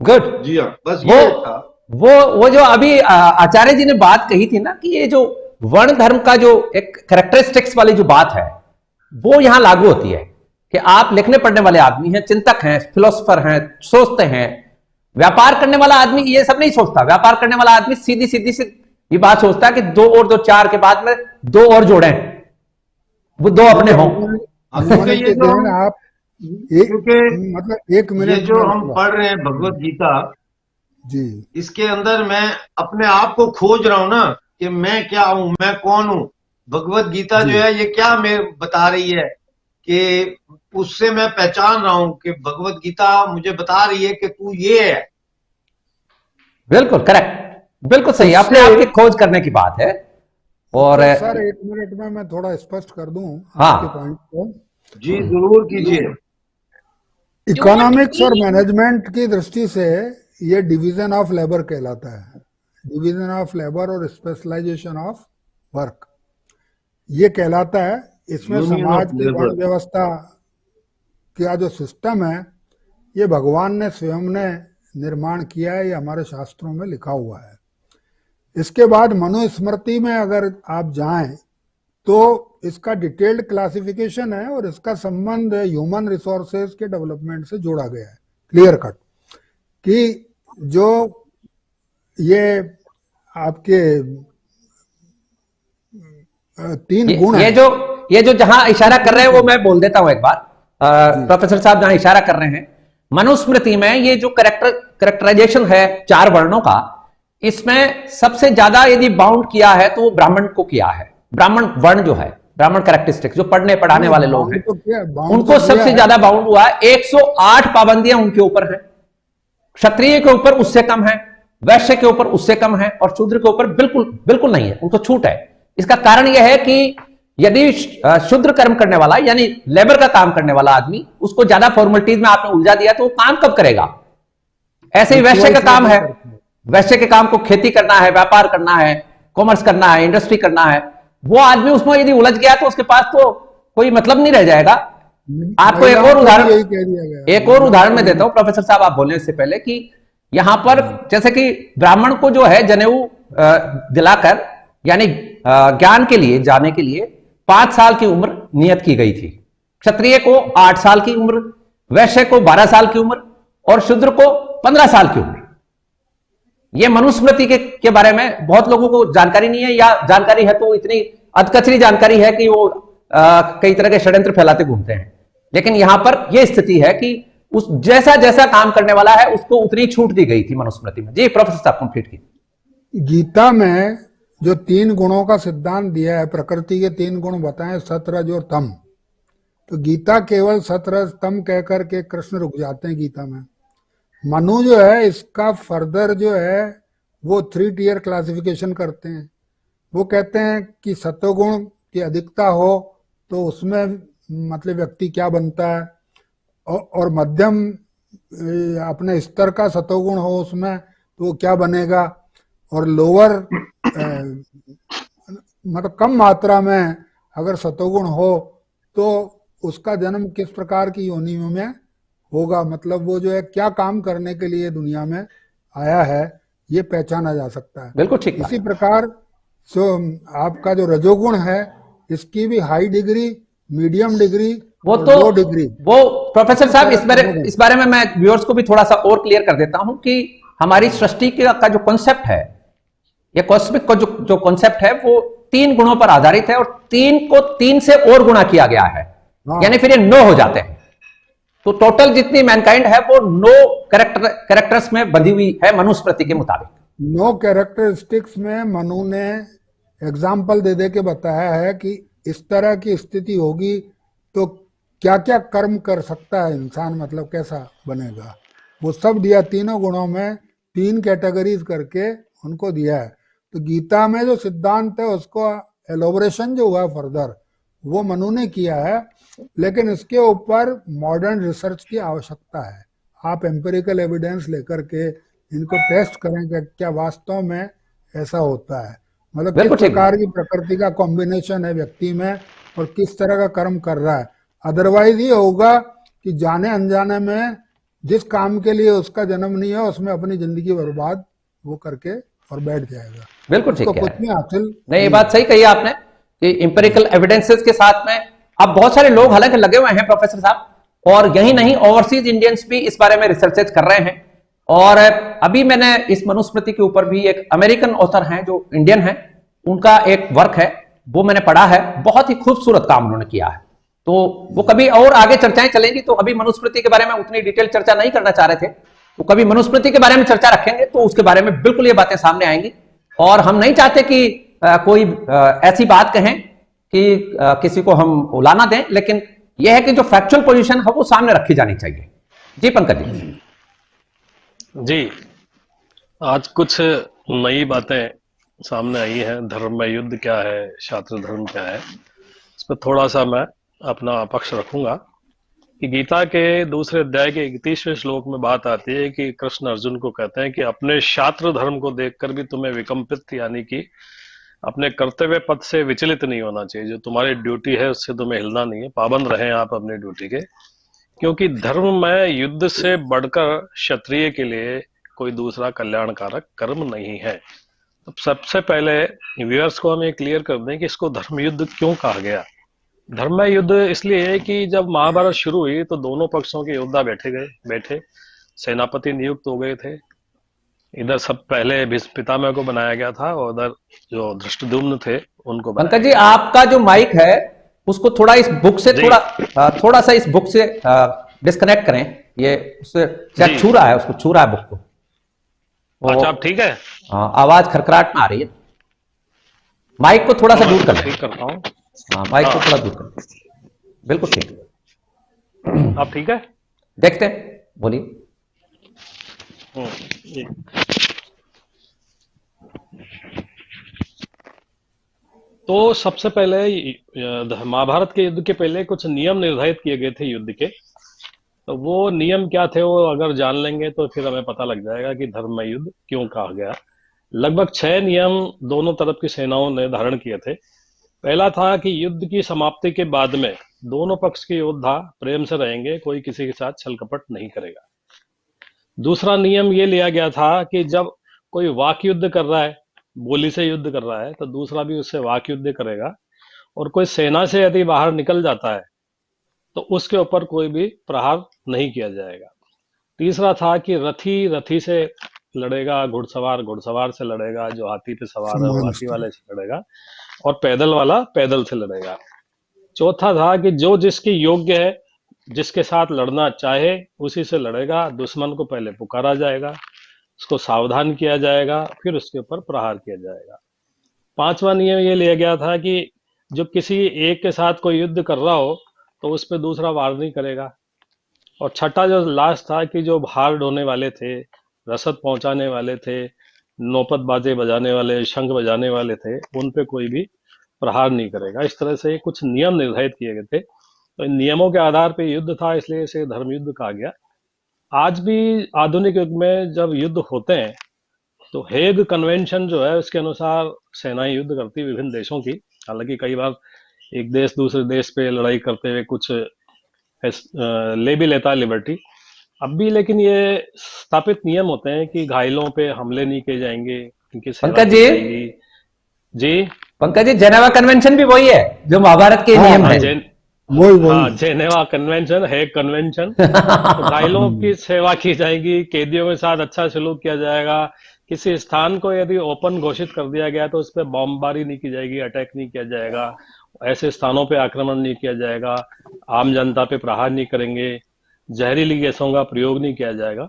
गुड जी हाँ, बस ये था। वो जो अभी आचार्य जी ने बात कही थी ना कि ये जो वर्ण धर्म का जो एक कैरेक्टरिस्टिक्स वाली जो बात है वो यहां लागू होती है कि आप लिखने पढ़ने वाले आदमी हैं, चिंतक हैं, फिलोसफर हैं, सोचते हैं। व्यापार करने वाला आदमी ये सब नहीं सोचता। व्यापार करने वाला आदमी सीधी सीधी सी ये बात सोचता है कि 2 और 2 4 के बाद में 2 और जोड़े, वो 2 अपने हों। ये जो आप मतलब 1 मिनट, ये जो हम पढ़ रहे हैं भगवत गीता जी, इसके अंदर मैं अपने आप को खोज रहा हूं ना कि मैं क्या हूं, मैं कौन हूं। भगवत गीता जो है ये क्या मैं बता रही है कि उससे मैं पहचान रहा हूं कि भगवत गीता मुझे बता रही है कि तू ये है। बिल्कुल करेक्ट, बिल्कुल सही, अपने आप की खोज करने की बात है। और तो सर 1 मिनट में मैं थोड़ा स्पष्ट कर दूं आपके पॉइंट को। जी जरूर कीजिए। इकोनॉमिक्स और मैनेजमेंट की दृष्टि से ये डिवीजन ऑफ लेबर कहलाता है, डिवीजन ऑफ लेबर और स्पेशलाइजेशन ऑफ वर्क ये कहलाता है। इसमें समाज की वर्ण व्यवस्था का जो सिस्टम है ये भगवान ने स्वयं ने निर्माण किया है, ये हमारे शास्त्रों में लिखा हुआ है। इसके बाद मनुस्मृति में अगर आप जाएं तो इसका डिटेल्ड क्लासिफिकेशन है और इसका संबंध ह्यूमन रिसोर्सेज के डेवलपमेंट से जोड़ा गया है, क्लियर कट, कि जो ये आपके 3 गुण ये जो जहां इशारा कर रहे हैं वो मैं बोल देता हूं एक बार प्रोफेसर साहब जहां इशारा कर रहे हैं, मनुस्मृति में ये जो करेक्टराइजेशन है 4 वर्णों का, इसमें सबसे ज्यादा यदि बाउंड किया है तो वो ब्राह्मण को किया है। ब्राह्मण वर्ण जो है, ब्राह्मण कैरेक्टरिस्टिक्स, जो पढ़ने पढ़ाने वाले लोग हैं, उनको सबसे ज्यादा बाउंड हुआ है। 108 पाबंदियां उनके ऊपर है। क्षत्रिय के ऊपर उससे कम है, वैश्य के ऊपर उससे कम है, और शूद्र के ऊपर बिल्कुल बिल्कुल नहीं है, उनको छूट है। इसका कारण यह है कि यदि शूद्र कर्म करने वाला यानी लेबर का काम करने वाला आदमी, उसको ज्यादा फॉर्मेलिटीज में आपने उलझा दिया तो वो काम कब करेगा? ऐसे ही वैश्य का काम है, वैश्य के काम को खेती करना है, व्यापार करना है, कॉमर्स करना है, इंडस्ट्री करना है, वो आदमी उसमें यदि उलझ गया तो उसके पास तो कोई मतलब नहीं रह जाएगा। आपको एक और उदाहरण मैं देता हूं, प्रोफेसर साहब आप बोले इससे पहले, कि यहां पर जैसे कि ब्राह्मण को जो है जनेऊ दिलाकर यानी ज्ञान के लिए जाने के लिए 5 साल की उम्र नियत की गई थी। क्षत्रिय को 8 साल की उम्र, वैश्य को 12 साल की उम्र और शूद्र को 15 साल की उम्र। यह मनुस्मृति के बारे में बहुत लोगों को जानकारी नहीं है, या जानकारी है तो इतनी अधकचरी जानकारी है कि वो कई तरह के षड्यंत्र फैलाते घूमते हैं। लेकिन यहां पर यह स्थिति है कि उस जैसा जैसा काम करने वाला है उसको उतनी छूट दी गई थी मनुस्मृति में। जी प्रोफेसर साहब कंप्लीट की। गीता में जो 3 गुणों का सिद्धांत दिया है, प्रकृति के 3 गुण बताएं, सत रज और तम, तो गीता केवल सत रज तम कहकर के कृष्ण रुक जाते हैं गीता में। मनु जो है इसका फर्दर जो है वो 3 टियर क्लासिफिकेशन करते हैं। वो कहते हैं कि सतोगुण की अधिकता हो तो उसमें मतलब व्यक्ति क्या बनता है, और मध्यम अपने स्तर का सतोगुण हो उसमें तो वो क्या बनेगा, और लोअर मतलब कम मात्रा में अगर सतोगुण हो तो उसका जन्म किस प्रकार की योनि में होगा, मतलब वो जो है क्या काम करने के लिए दुनिया में आया है ये पहचाना जा सकता है। बिल्कुल ठीक। इसी प्रकार जो आपका जो रजोगुण है इसकी भी हाई डिग्री, मीडियम डिग्री, वो तो लो डिग्री। वो प्रोफेसर साहब इस बारे में मैं व्यूअर्स को भी थोड़ा सा और क्लियर कर देता हूं कि हमारी सृष्टि का जो कॉन्सेप्ट है, ये कॉस्मिक का जो कॉन्सेप्ट है वो 3 गुणों पर आधारित है, और 3 को 3 से और गुणा किया गया है, यानी फिर ये 9 हो जाते हैं। तो टोटल जितनी मैनकाइंड है वो 9 कैरेक्टर्स में बंधी हुई है मनुस्मृति के मुताबिक। 9 कैरेक्टरिस्टिक्स में मनु ने एग्जाम्पल दे के बताया है कि इस तरह की स्थिति होगी तो क्या क्या कर्म कर सकता है इंसान, मतलब कैसा बनेगा, वो सब दिया। 3 गुणों में 3 कैटेगरीज करके उनको दिया है। तो गीता में जो सिद्धांत है उसको एलोबरेशन जो हुआ है फर्दर वो मनु ने किया है, लेकिन इसके ऊपर मॉडर्न रिसर्च की आवश्यकता है। आप एम्पिरिकल एविडेंस लेकर के इनको टेस्ट करें कि क्या वास्तव में ऐसा होता है, मतलब किस प्रकार की प्रकृति का कॉम्बिनेशन है व्यक्ति में और किस तरह का कर्म कर रहा है। अदरवाइज ये होगा कि जाने अनजाने में जिस काम के लिए उसका जन्म नहीं है उसमें अपनी जिंदगी बर्बाद वो करके और बैठ जाएगा। बिल्कुल ठीक है, कुछ नहीं हासिल नहीं। ये बात सही कही आपने कि इंपेरिकल एविडेंसेस के साथ में अब बहुत सारे लोग हालांकि लगे हुए हैं प्रोफेसर साहब, और यही नहीं ओवरसीज इंडियंस भी इस बारे में रिसर्चेज कर रहे हैं। और अभी मैंने इस मनुस्मृति के ऊपर भी एक अमेरिकन ऑथर हैं जो इंडियन है, उनका एक वर्क है वो मैंने पढ़ा है, बहुत ही खूबसूरत काम उन्होंने किया है। तो वो कभी और आगे चर्चाएं चलेंगी, तो अभी मनुस्मृति के बारे में उतनी डिटेल चर्चा नहीं करना चाह रहे थे, तो कभी मनुस्मृति के बारे में चर्चा रखेंगे तो उसके बारे में बिल्कुल ये बातें सामने आएंगी। और हम नहीं चाहते कि कोई ऐसी बात कहें कि किसी को हम उलाना दें, लेकिन यह है कि जो फैक्चुअल पोजीशन है वो सामने रखी जानी चाहिए। जी पंकज जी, आज कुछ नई बातें सामने आई हैं। धर्म में युद्ध क्या है, शास्त्र धर्म क्या है, इस पर थोड़ा सा मैं अपना पक्ष रखूंगा कि गीता के दूसरे अध्याय के 31वें श्लोक में बात आती है कि कृष्ण अर्जुन को कहते हैं कि अपने शास्त्र धर्म को देखकर भी तुम्हें विकम्पित यानी कि अपने कर्तव्य पथ से विचलित नहीं होना चाहिए। जो तुम्हारी ड्यूटी है उससे तुम्हें हिलना नहीं है, पाबंद रहें आप अपनी ड्यूटी के, क्योंकि धर्म में युद्ध से बढ़कर क्षत्रिय के लिए कोई दूसरा कल्याणकारक कर्म नहीं है। तो सबसे पहले व्यूअर्स को हम ये क्लियर कर दें कि इसको धर्म युद्ध क्यों कहा गया। धर्म में युद्ध इसलिए है कि जब महाभारत शुरू हुई तो दोनों पक्षों के योद्धा बैठे सेनापति नियुक्त हो गए थे। इधर सब पहले पितामह को बनाया गया था और उधर जो धृष्टद्युम्न थे उनको। पंकज जी आपका जो माइक है उसको थोड़ा इस बुक से जी थोड़ा सा इस बुक से डिस्कनेक्ट करें। ये उससे शायद जी छू रहा है, उसको छू रहा है बुक को। अच्छा, वो अब ठीक है। आवाज खरखराट में आ रही है। माइक को थोड़ा तो सा मैं दूर कर इसको लें। ठीक करता हूँ। हाँ, माइक को हाँ, थोड़ा दूर कर लें। बिल्कुल ठीक। अब ठीक है। देखते हैं, बोलिए। जी। तो सबसे पहले महाभारत के युद्ध के पहले कुछ नियम निर्धारित किए गए थे युद्ध के। तो वो नियम क्या थे, वो अगर जान लेंगे तो फिर हमें पता लग जाएगा कि धर्म में युद्ध क्यों कहा गया। लगभग 6 नियम दोनों तरफ की सेनाओं ने धारण किए थे। पहला था कि युद्ध की समाप्ति के बाद में दोनों पक्ष के योद्धा प्रेम से रहेंगे, कोई किसी के साथ छल कपट नहीं करेगा। दूसरा नियम ये लिया गया था कि जब कोई वाक युद्ध कर रहा है, बोली से युद्ध कर रहा है, तो दूसरा भी उससे वाक युद्ध करेगा। और कोई सेना से यदि बाहर निकल जाता है तो उसके ऊपर कोई भी प्रहार नहीं किया जाएगा। तीसरा था कि रथी रथी से लड़ेगा, घुड़सवार घुड़सवार से लड़ेगा, जो हाथी पे सवार है वो सम्मान हाथी स्थल। वाले से लड़ेगा, और पैदल वाला पैदल से लड़ेगा। चौथा था कि जो जिसके योग्य है, जिसके साथ लड़ना चाहे उसी से लड़ेगा, दुश्मन को पहले पुकारा जाएगा, उसको सावधान किया जाएगा, फिर उसके ऊपर प्रहार किया जाएगा। पांचवा नियम ये लिया गया था कि जो किसी एक के साथ कोई युद्ध कर रहा हो तो उस पर दूसरा वार नहीं करेगा। और छठा जो लास्ट था कि जो भार ढोने वाले थे, रसद पहुंचाने वाले थे, नौपत बाजे बजाने वाले, शंख बजाने वाले थे, उन पे कोई भी प्रहार नहीं करेगा। इस तरह से कुछ नियम निर्धारित किए गए थे। तो इन नियमों के आधार पर युद्ध था, इसलिए इसे धर्म युद्ध कहा गया। आज भी आधुनिक युग में जब युद्ध होते हैं तो हेग कन्वेंशन जो है उसके अनुसार सेनाएं युद्ध करती है विभिन्न देशों की। हालांकि कई बार एक देश दूसरे देश पे लड़ाई करते हुए कुछ ले भी लेता है लिबर्टी अब भी, लेकिन ये स्थापित नियम होते हैं कि घायलों पे हमले नहीं किए जाएंगे, उनकी सेवा पंकज की जी, जाएगी। जी। पंकज जी, जेनेवा कन्वेंशन भी वही है जो महाभारत के हाँ नियम हाँ है। हाँ, जैन वही हाँ, वही। जेनेवा कन्वेंशन है कन्वेंशन। तो घायलों हम्म, की सेवा की जाएगी, कैदियों के साथ अच्छा सलूक किया जाएगा। किसी स्थान को यदि ओपन घोषित कर दिया गया तो उस पर बमबारी नहीं की जाएगी, अटैक नहीं किया जाएगा, ऐसे स्थानों पे आक्रमण नहीं किया जाएगा, आम जनता पे प्रहार नहीं करेंगे, जहरीली गैसों का प्रयोग नहीं किया जाएगा।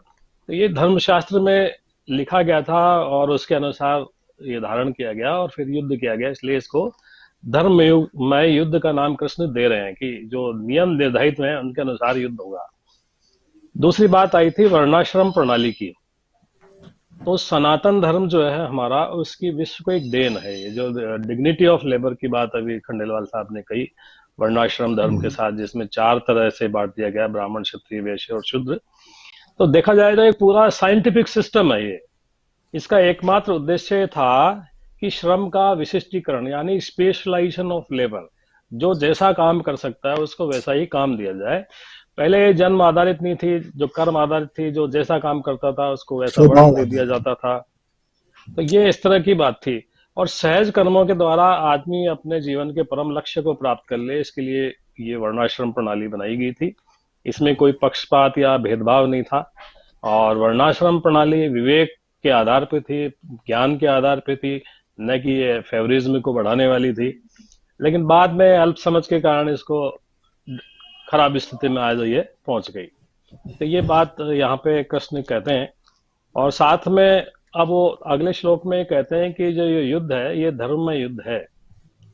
तो ये धर्मशास्त्र में लिखा गया था और उसके अनुसार ये धारण किया गया और फिर युद्ध किया गया, इसलिए इसको धर्म में युद्ध का नाम कृष्ण दे रहे हैं कि जो नियम निर्धारित हैं उनके अनुसार युद्ध होगा। दूसरी बात आई थी वर्णाश्रम प्रणाली की। तो सनातन धर्म जो है हमारा, उसकी विश्व को एक देन है। ये जो डिग्निटी ऑफ लेबर की बात अभी खंडेलवाल साहब ने कही, वर्णाश्रम धर्म के साथ जिसमें 4 तरह से बांट दिया गया, ब्राह्मण, क्षत्रिय, वैश्य और शूद्र। तो देखा जाए तो एक पूरा साइंटिफिक सिस्टम है ये। इसका एकमात्र उद्देश्य था कि श्रम का विशिष्टीकरण, यानी स्पेशलाइजेशन ऑफ लेबर। जो जैसा काम कर सकता है उसको वैसा ही काम दिया जाए। पहले ये जन्म आधारित नहीं थी, जो कर्म आधारित थी, जो जैसा काम करता था उसको वैसा वर्ण स्वभाव दे दिया आधारित। जाता था। तो ये इस तरह की बात थी। और सहज कर्मों के द्वारा आदमी अपने जीवन के परम लक्ष्य को प्राप्त कर ले, इसके लिए ये वर्णाश्रम प्रणाली बनाई गई थी। इसमें कोई पक्षपात या भेदभाव नहीं था। और वर्णाश्रम प्रणाली विवेक के आधार पर थी, ज्ञान के आधार पर थी, न कि ये फेवरिज्म को बढ़ाने वाली थी। लेकिन बाद में अल्प समझ के कारण इसको खराब स्थिति में आज ये पहुंच गई। तो ये बात यहाँ पे कृष्ण कहते हैं। और साथ में अब वो अगले श्लोक में कहते हैं कि जो ये युद्ध है ये धर्म में युद्ध है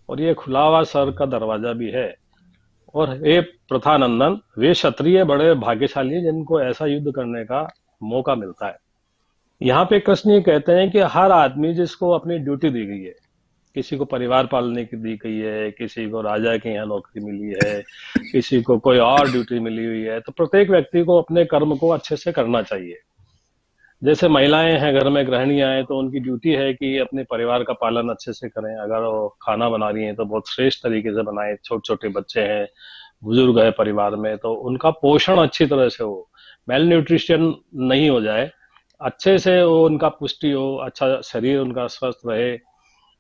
और ये खुला हुआ स्वर्ग का दरवाजा भी है। और हे प्रथानंदन, वे क्षत्रिय बड़े भाग्यशाली हैं जिनको ऐसा युद्ध करने का मौका मिलता है। यहाँ पे कृष्ण ये कहते हैं कि हर आदमी जिसको अपनी ड्यूटी दी गई है, किसी को परिवार पालने की दी गई है, किसी को राजा के यहाँ नौकरी मिली है, किसी को कोई और ड्यूटी मिली हुई है, तो प्रत्येक व्यक्ति को अपने कर्म को अच्छे से करना चाहिए। जैसे महिलाएं हैं घर में, गृहिणियां हैं, तो उनकी ड्यूटी है कि अपने परिवार का पालन अच्छे से करें। अगर वो खाना बना रही हैं तो बहुत श्रेष्ठ तरीके से बनाएं। छोटे छोटे बच्चे हैं, बुजुर्ग है परिवार में, तो उनका पोषण अच्छी तरह से हो, मेल न्यूट्रिशन नहीं हो जाए, अच्छे से वो उनका पुष्टि हो, अच्छा शरीर उनका स्वस्थ रहे।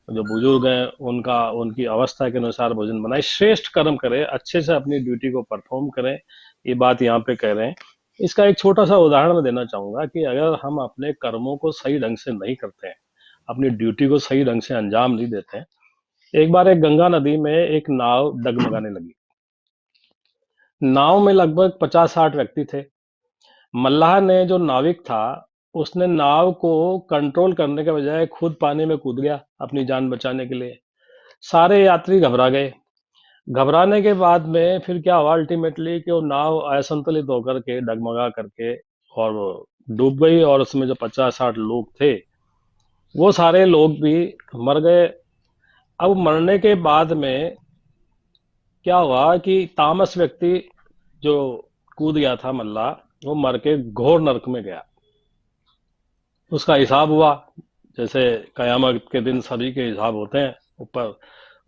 जो बुजुर्ग हैं उनका उनकी अवस्था के अनुसार भोजन बनाए, श्रेष्ठ कर्म करें, अच्छे से अपनी ड्यूटी को परफॉर्म करें। ये बात यहाँ पे कह रहे हैं। इसका एक छोटा सा उदाहरण मैं देना चाहूंगा कि अगर हम अपने कर्मों को सही ढंग से नहीं करते हैं, अपनी ड्यूटी को सही ढंग से अंजाम नहीं देते हैं, एक बार एक गंगा नदी में एक नाव डगमगाने लगी। नाव में लगभग 50-60 व्यक्ति थे। मल्लाह ने, जो नाविक था, उसने नाव को कंट्रोल करने के बजाय खुद पानी में कूद गया अपनी जान बचाने के लिए। सारे यात्री घबरा गए। घबराने के बाद में फिर क्या हुआ अल्टीमेटली, कि वो नाव असंतुलित होकर के डगमगा करके और वो डूब गई, और उसमें जो 50-60 लोग थे वो सारे लोग भी मर गए। अब मरने के बाद में क्या हुआ कि तामस व्यक्ति जो कूद गया था मल्लाह, वो मर के घोर नरक में गया। उसका हिसाब हुआ, जैसे कयामत के दिन सभी के हिसाब होते हैं ऊपर।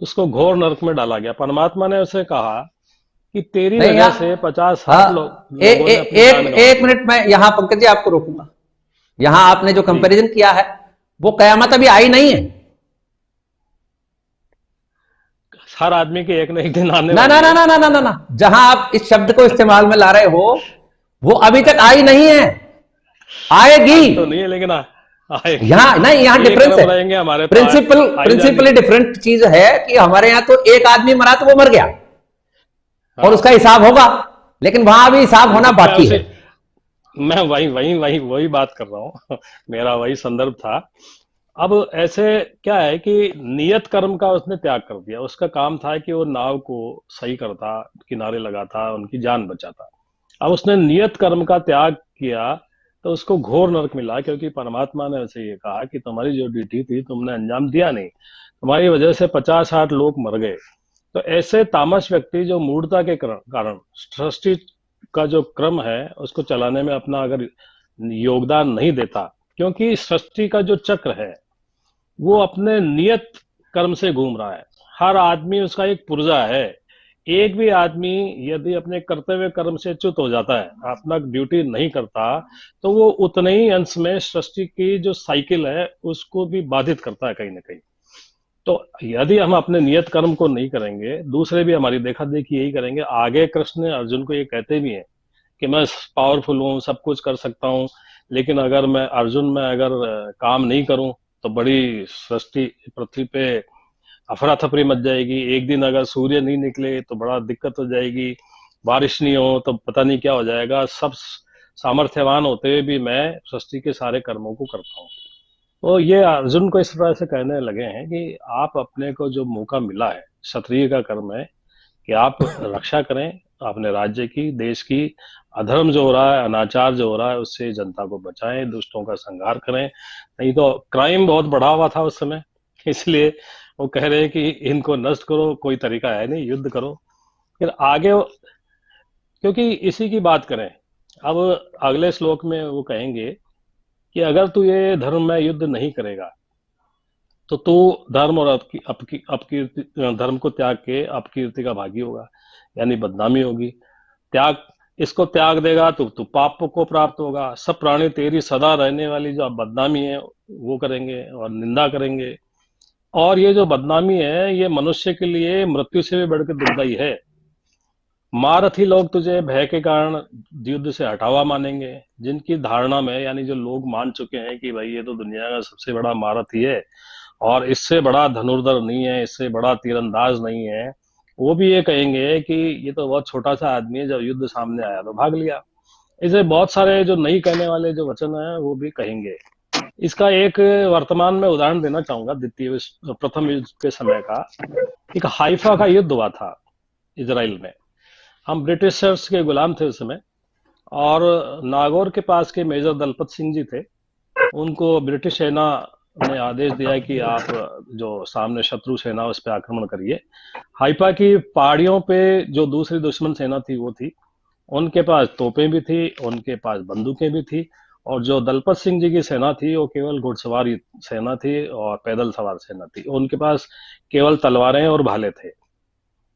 उसको घोर नरक में डाला गया। परमात्मा ने उसे कहा कि तेरी नहीं वजह से 50-60 लोगों ने अपनी जान गंवाई। एक मिनट में यहां पंकज जी आपको रोकूंगा। यहां आपने जो कंपैरिजन किया है वो कयामत अभी आई नहीं है। हर आदमी के एक न एक दिन आने ना ना वाली ना है। ना ना ना ना, जहां आप इस शब्द को इस्तेमाल में ला रहे हो वो अभी तक आई नहीं है, आएगी। तो नहीं है, लेकिन आएगी। यहां नहीं, यहां एक डिफरेंस तरफ है। रहेंगे हमारे तो प्रिंसिपली डिफरेंट चीज है कि हमारे यहां तो एक आदमी मरा तो वो मर गया और उसका हिसाब होगा, लेकिन वहां भी हिसाब होना मैं बाकी उसे है। मैं वही बात कर रहा हूँ। मेरा वही संदर्भ था। अब ऐसे क्या है कि नियत कर्म का उसने त्याग कर दिया। उसका काम था कि वो नाव को सही करता, किनारे लगाता, उनकी जान बचाता। अब उसने नियत कर्म का त्याग किया तो उसको घोर नरक मिला, क्योंकि परमात्मा ने उसे ये कहा कि तुम्हारी जो ड्यूटी थी तुमने अंजाम दिया नहीं, तुम्हारी वजह से 50-60 लोग मर गए। तो ऐसे तामस व्यक्ति जो मूढ़ता के कारण सृष्टि का जो क्रम है उसको चलाने में अपना अगर योगदान नहीं देता, क्योंकि सृष्टि का जो चक्र है वो अपने नियत कर्म से घूम रहा है। हर आदमी उसका एक पुर्जा है। एक भी आदमी यदि अपने कर्तव्य कर्म से च्युत हो जाता है, अपना ड्यूटी नहीं करता, तो वो उतने ही अंश में सृष्टि की जो साइकिल है उसको भी बाधित करता है कहीं ना कहीं। तो यदि हम अपने नियत कर्म को नहीं करेंगे, दूसरे भी हमारी देखा देखी यही करेंगे। आगे कृष्ण अर्जुन को ये कहते भी हैं कि मैं पावरफुल हूँ, सब कुछ कर सकता हूँ, लेकिन अगर मैं अर्जुन में अगर काम नहीं करूं तो बड़ी सृष्टि पृथ्वी पे अफरा तफरी मच जाएगी। एक दिन अगर सूर्य नहीं निकले तो बड़ा दिक्कत हो जाएगी, बारिश नहीं हो तो पता नहीं क्या हो जाएगा। सब सामर्थ्यवान होते हुए भी मैं सृष्टि के सारे कर्मों को करता हूँ। तो ये अर्जुन को इस तरह से कहने लगे हैं कि आप अपने को जो मौका मिला है, क्षत्रिय का कर्म है कि आप रक्षा करें अपने राज्य की, देश की। अधर्म जो हो रहा है, अनाचार जो हो रहा है, उससे जनता को बचाएं, दुष्टों का संहार करें। नहीं तो क्राइम बहुत बढ़ा हुआ था उस समय, इसलिए वो कह रहे हैं कि इनको नष्ट करो, कोई तरीका है नहीं, युद्ध करो। फिर आगे क्योंकि इसी की बात करें, अब अगले श्लोक में वो कहेंगे कि अगर तू ये धर्म में युद्ध नहीं करेगा तो तू धर्म और अपकीर्ति, धर्म को त्याग के अपकीर्ति का भागी होगा, यानी बदनामी होगी। त्याग, इसको त्याग देगा तो तू पाप को प्राप्त होगा। सब प्राणी तेरी सदा रहने वाली जो बदनामी है वो करेंगे और निंदा करेंगे। और ये जो बदनामी है ये मनुष्य के लिए मृत्यु से भी बढ़कर दुखदाई है। महारथी लोग तुझे भय के कारण युद्ध से हटावा मानेंगे, जिनकी धारणा में, यानी जो लोग मान चुके हैं कि भाई ये तो दुनिया का सबसे बड़ा महारथी है और इससे बड़ा धनुर्धर नहीं है, इससे बड़ा तीरंदाज नहीं है, वो भी ये कहेंगे कि ये तो बहुत छोटा सा आदमी है, जब युद्ध सामने आया तो भाग लिया। इसे बहुत सारे जो नहीं कहने वाले जो वचन है वो भी कहेंगे। इसका एक वर्तमान में उदाहरण देना चाहूंगा, प्रथम युद्ध के समय का। एक हाइफा का युद्ध हुआ था इजराइल में। हम ब्रिटिशर्स के गुलाम थे उस समय, और नागौर के पास के मेजर दलपत सिंह जी थे। उनको ब्रिटिश सेना ने आदेश दिया कि आप जो सामने शत्रु सेना उस पर आक्रमण करिए। हाइफा की पहाड़ियों पे जो दूसरी दुश्मन सेना थी वो थी, उनके पास तोपें भी थी, उनके पास बंदूकें भी थी, और जो दलपत सिंह जी की सेना थी वो केवल घुड़सवारी सेना थी और पैदल सवार सेना थी। उनके पास केवल तलवारें और भाले थे।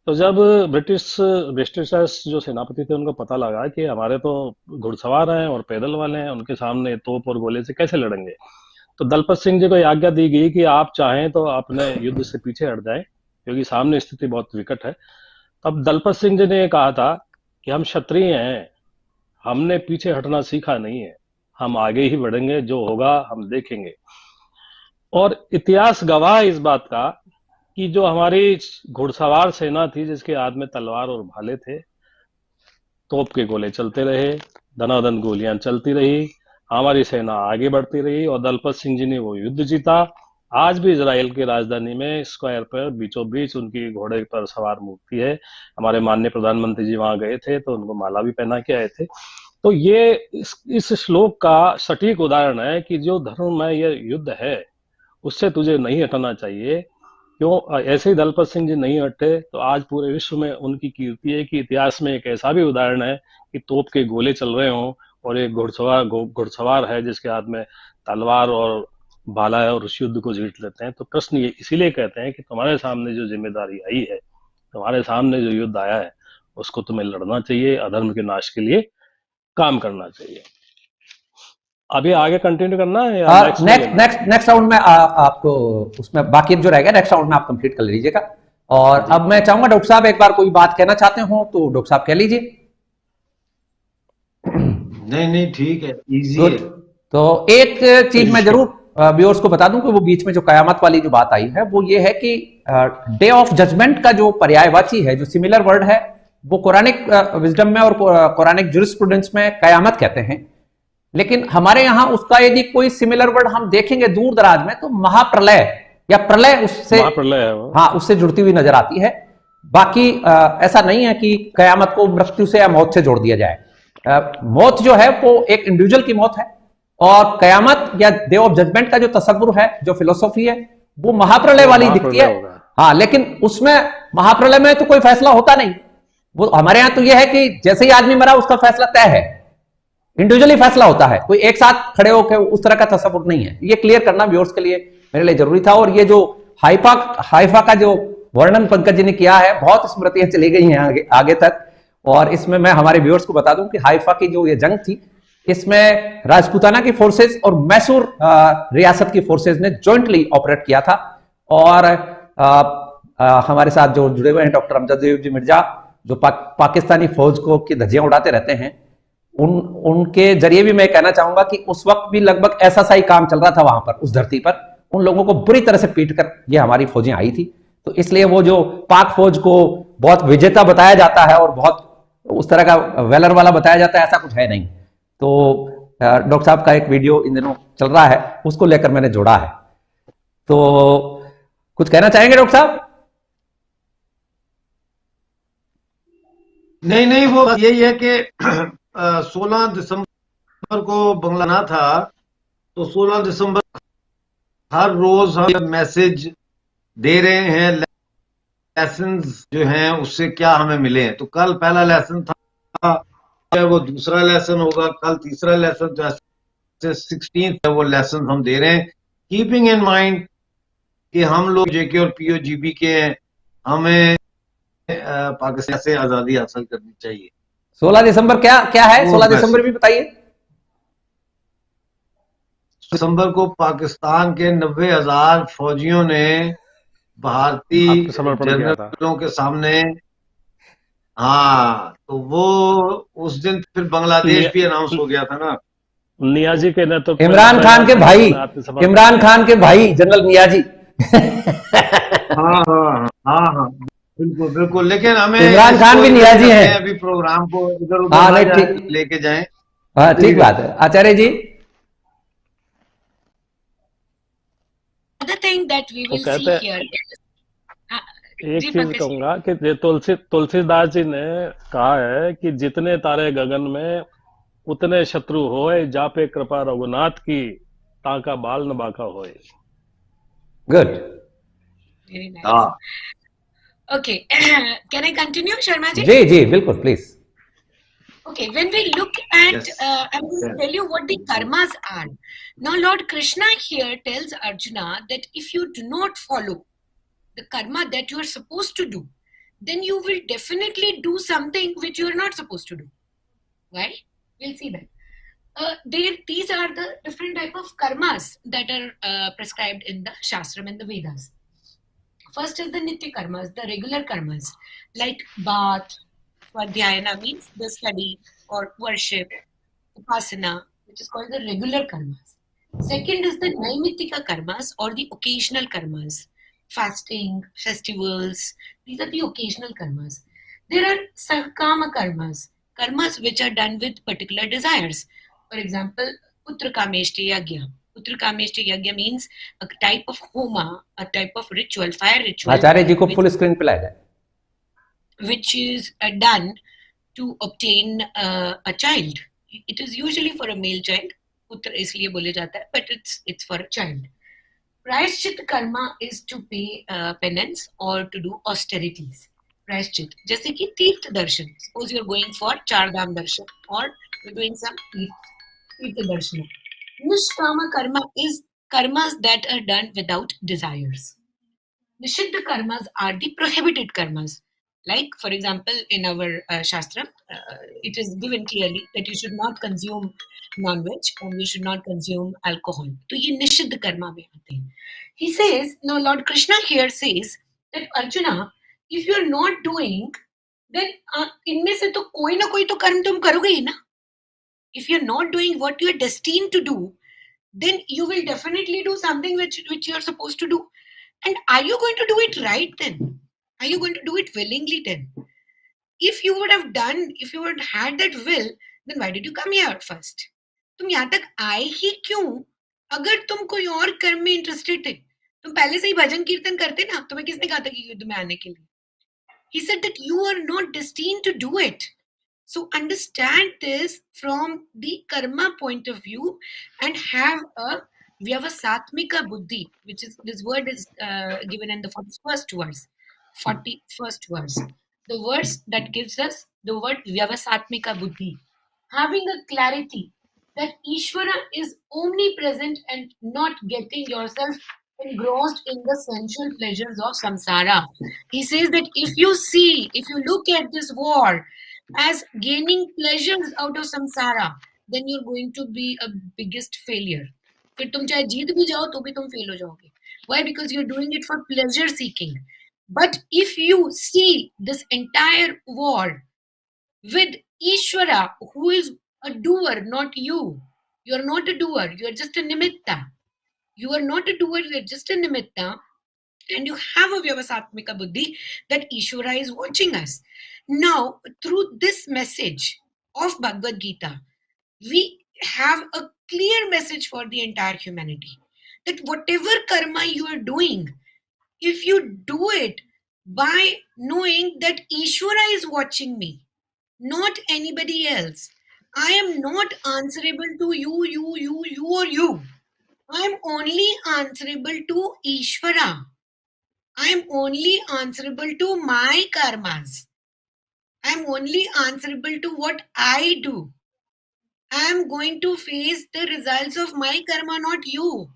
तो जब ब्रिटिशर्स जो सेनापति थे उनको पता लगा कि हमारे तो घुड़सवार हैं और पैदल वाले हैं, उनके सामने तोप और गोले से कैसे लड़ेंगे, तो दलपत सिंह जी को आज्ञा दी गई कि आप चाहें तो अपने युद्ध से पीछे हट जाएं, क्योंकि सामने स्थिति बहुत विकट है। तब दलपत सिंह जी ने कहा था कि हम क्षत्रिय हैं, हमने पीछे हटना सीखा नहीं है, हम आगे ही बढ़ेंगे, जो होगा हम देखेंगे। और इतिहास गवाह इस बात का कि जो हमारी घुड़सवार सेना थी जिसके हाथ में तलवार और भाले थे, तोप के गोले चलते रहे, धनाधन गोलियां चलती रही, हमारी सेना आगे बढ़ती रही और दलपत सिंह जी ने वो युद्ध जीता। आज भी इजराइल की राजधानी में स्क्वायर पर बीचों बीच उनकी घोड़े पर सवार मूर्ति है। हमारे माननीय प्रधानमंत्री जी वहां गए थे तो उनको माला भी पहना के आए थे। तो ये इस श्लोक का सटीक उदाहरण है कि जो धर्म में ये युद्ध है उससे तुझे नहीं हटना चाहिए। क्यों ऐसे ही दलपत सिंह जी नहीं हटे तो आज पूरे विश्व में उनकी कीर्ति है कि इतिहास में एक ऐसा भी उदाहरण है कि तोप के गोले चल रहे हों और एक घुड़सवार है जिसके हाथ में तलवार और भाला है और उस युद्ध को जीत लेते हैं। तो कृष्ण ये इसीलिए कहते हैं कि तुम्हारे सामने जो जिम्मेदारी आई है, तुम्हारे सामने जो युद्ध आया है, उसको तुम्हें लड़ना चाहिए, अधर्म के नाश के लिए काम करना चाहिए। अभी आगे कंटिन्यू करना है या नेक्स्ट राउंड में आपको उसमें बाकी जो रहेगा नेक्स्ट राउंड में आप कंप्लीट कर लीजिएगा। और अब मैं चाहूंगा डॉक्टर साहब एक बार कोई बात कहना चाहते हो तो डॉक्टर साहब कह लीजिए। नहीं ठीक है, इजी है। तो एक चीज मैं जरूर व्यूअर्स को बता दूं कि वो बीच में जो कयामत वाली जो बात आई है वो ये है कि डे ऑफ जजमेंट का जो पर्यायवाची है, जो सिमिलर वर्ड है, वो कुरानिक विजडम में और कुरानिक जुरिस्प्रूडेंस में कयामत कहते हैं। लेकिन हमारे यहां उसका यदि कोई सिमिलर वर्ड हम देखेंगे दूर दराज में तो महाप्रलय या प्रलय उससे उससे जुड़ती हुई नजर आती है। बाकी ऐसा नहीं है कि कयामत को मृत्यु से या मौत से जोड़ दिया जाए। मौत जो है वो एक इंडिविजुअल की मौत है और कयामत या डे ऑफ जजमेंट का जो तसव्वुर है, जो फिलोसॉफी है, वो महाप्रलय वाली दिखती है। हाँ, लेकिन उसमें महाप्रलय में तो कोई फैसला होता नहीं। वो हमारे यहां तो यह है कि जैसे ही आदमी मरा उसका फैसला तय है, इंडिविजुअली फैसला होता है, कोई एक साथ खड़े होकर उस तरह का तसव्वुर नहीं है। ये क्लियर करना व्यूअर्स के लिए मेरे लिए जरूरी था। और ये जो हाइफा का जो वर्णन पंकज जी ने किया है, बहुत स्मृतियां चली गई हैं आगे तक। और इसमें मैं हमारे व्यूअर्स को बता दूं कि हाइफा की जो ये जंग थी, इसमें राजपूताना की फोर्सेस और मैसूर रियासत की फोर्सेस ने जॉइंटली ऑपरेट किया था। और हमारे साथ जो जुड़े हुए हैं डॉक्टर अमजद जी मिर्जा, जो पाकिस्तानी फौज को की धज्जियां उड़ाते रहते हैं, उनके जरिए भी मैं कहना चाहूंगा कि उस वक्त भी लगभग ऐसा सा ही काम चल रहा था वहां पर, उस धरती पर। उन लोगों को बुरी तरह से पीट कर ये हमारी फौजें आई थी। तो इसलिए वो जो पाक फौज को बहुत विजेता बताया जाता है और बहुत उस तरह का वेलर वाला बताया जाता है, ऐसा कुछ है नहीं। तो डॉक्टर साहब का एक वीडियो इन दिनों चल रहा है, उसको लेकर मैंने जोड़ा है। तो कुछ कहना चाहेंगे डॉक्टर साहब? नहीं, वो यही है कि 16 दिसंबर को बंगला था, तो 16 दिसंबर हर रोज हम मैसेज दे रहे हैं, लेसन्स जो हैं उससे क्या हमें मिले हैं। तो कल पहला लेसन था, वो दूसरा लेसन होगा, कल तीसरा लेसन, तो ऐसे 16 वो लेसन हम दे रहे हैं, कीपिंग इन माइंड कि हम लोग जेके और पीओजीबी के हैं, हमें पाकिस्तान से आजादी हासिल करनी चाहिए। 16 दिसंबर क्या है? 16 दिसंबर भी बताइए। दिसंबर को पाकिस्तान के 90,000 फौजियों ने भारतीय जनरलों के सामने, हाँ, तो वो उस दिन फिर बांग्लादेश भी अनाउंस हो गया था ना, नियाजी के नेतृत्व, इमरान खान के भाई जनरल नियाजी। हाँ, बिल्कुल। लेकिन हमें इमरान खान भी नियाजी हैं। अभी प्रोग्राम को इधर उधर लेके जाएं। हाँ, ठीक बात है आचार्य जी। Another thing that we will see here is, एक चीज कहूंगा कि तुलसीदास जी ने कहा है कि जितने तारे गगन में उतने शत्रु होए, जा पे कृपा रघुनाथ की, ताका बाल न बाका होए। Good, very nice. Okay, can I continue, Sharma ji? जी बिल्कुल, please. Okay, when we look at, I'm going to tell you what the karmas are. Now, Lord Krishna here tells Arjuna that if you do not follow the karma that you are supposed to do, then you will definitely do something which you are not supposed to do. Right? We'll see that. These are the different type of karmas that are prescribed in the Shastram and the Vedas. First is the Nitya karmas, the regular karmas, like bath, Swadhyayana means the study or worship, upasana, which is called the regular karmas. Second is the Naimittika karmas or the occasional karmas. fasting, festivals. These are the occasional karmas. There are sakama karmas which are done with particular desires. For example, Uttarakameshti Yagya. Uttarakameshti Yagya means a type of homa, a type of ritual, fire ritual, आचार्य जी को full screen पे लाया जाए. which is done to obtain a child. It is usually for a male child. Uttar इसलिए बोले जाता है, but it's for a child. Prayashchit karma is to pay penance or to do austerities. Prayashchit, जैसे कि तीर्थ दर्शन. Suppose you're going for Char Dham darshan or you're doing some तीर्थ darshan. Nishkama karma is karmas that are done without desires. Nishiddha karmas are the prohibited karmas. Like, for example, in our Shastra, it is given clearly that you should not consume non-veg and you should not consume alcohol. तो ये निषिद्ध कर्मा में आते हैं. He says, now Lord Krishna here says that Arjuna, if you are not doing, then इनमें से तो कोई ना कोई तो कर्म तुम करोगे ही ना. If you are not doing what you are destined to do, then you will definitely do something which you are supposed to do. And are you going to do it right then? Are you going to do it willingly then? If you would have done, if you would have had that will, then why did you come here first? तुम यहाँ तक आए ही क्यों? अगर तुम कोई और कर्म में इंटरेस्टेड थे, तुम पहले से ही भजन कीर्तन करते ना. तुम्हें किसने कहा था कि युद्ध में आने के लिए? He said that you are not destined to do it. So understand this from the karma point of view and have a vyavasatmika buddhi, which is, this word is given in the 41st verse. 41st verse. The verse that gives us the word vyavasatmika buddhi. Having a clarity that Ishvara is omnipresent and not getting yourself engrossed in the sensual pleasures of samsara. He says that if you look at this war as gaining pleasures out of samsara, then you're going to be a biggest failure. फिर तुम चाहे जीत भी जाओ तो भी तुम fail हो जाओगे. Why? Because you're doing it for pleasure seeking. But if you see this entire war with Ishvara, who is a doer, not you. You're not a doer, you're just a nimitta. You are not a doer, you're just a nimitta. And you have a vyavasatmika buddhi that Ishvara is watching us. Now, through this message of Bhagavad Gita, we have a clear message for the entire humanity. That whatever karma you are doing, if you do it by knowing that Ishvara is watching me, not anybody else. I am not answerable to you or you. I am only answerable to Ishvara. I am only answerable to my karmas. I am only answerable to what I do. I am going to face the results of my karma, not you.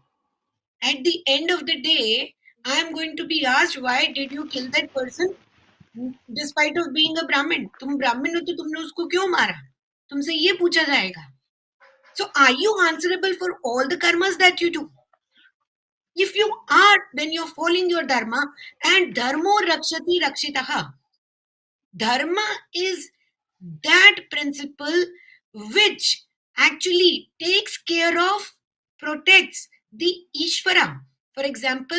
At the end of the day, I am going to be asked, why did you kill that person? Despite of being a Brahmin. तुम ब्राह्मण हो तो तुमने उसको क्यों मारा? तुमसे ये पूछा जाएगा. So are you answerable for all the karmas that you do? If you are, then you're following your dharma, and dharmo rakshati rakshitaha. Dharma is that principle which actually takes care of, protects the Ishvara. For example,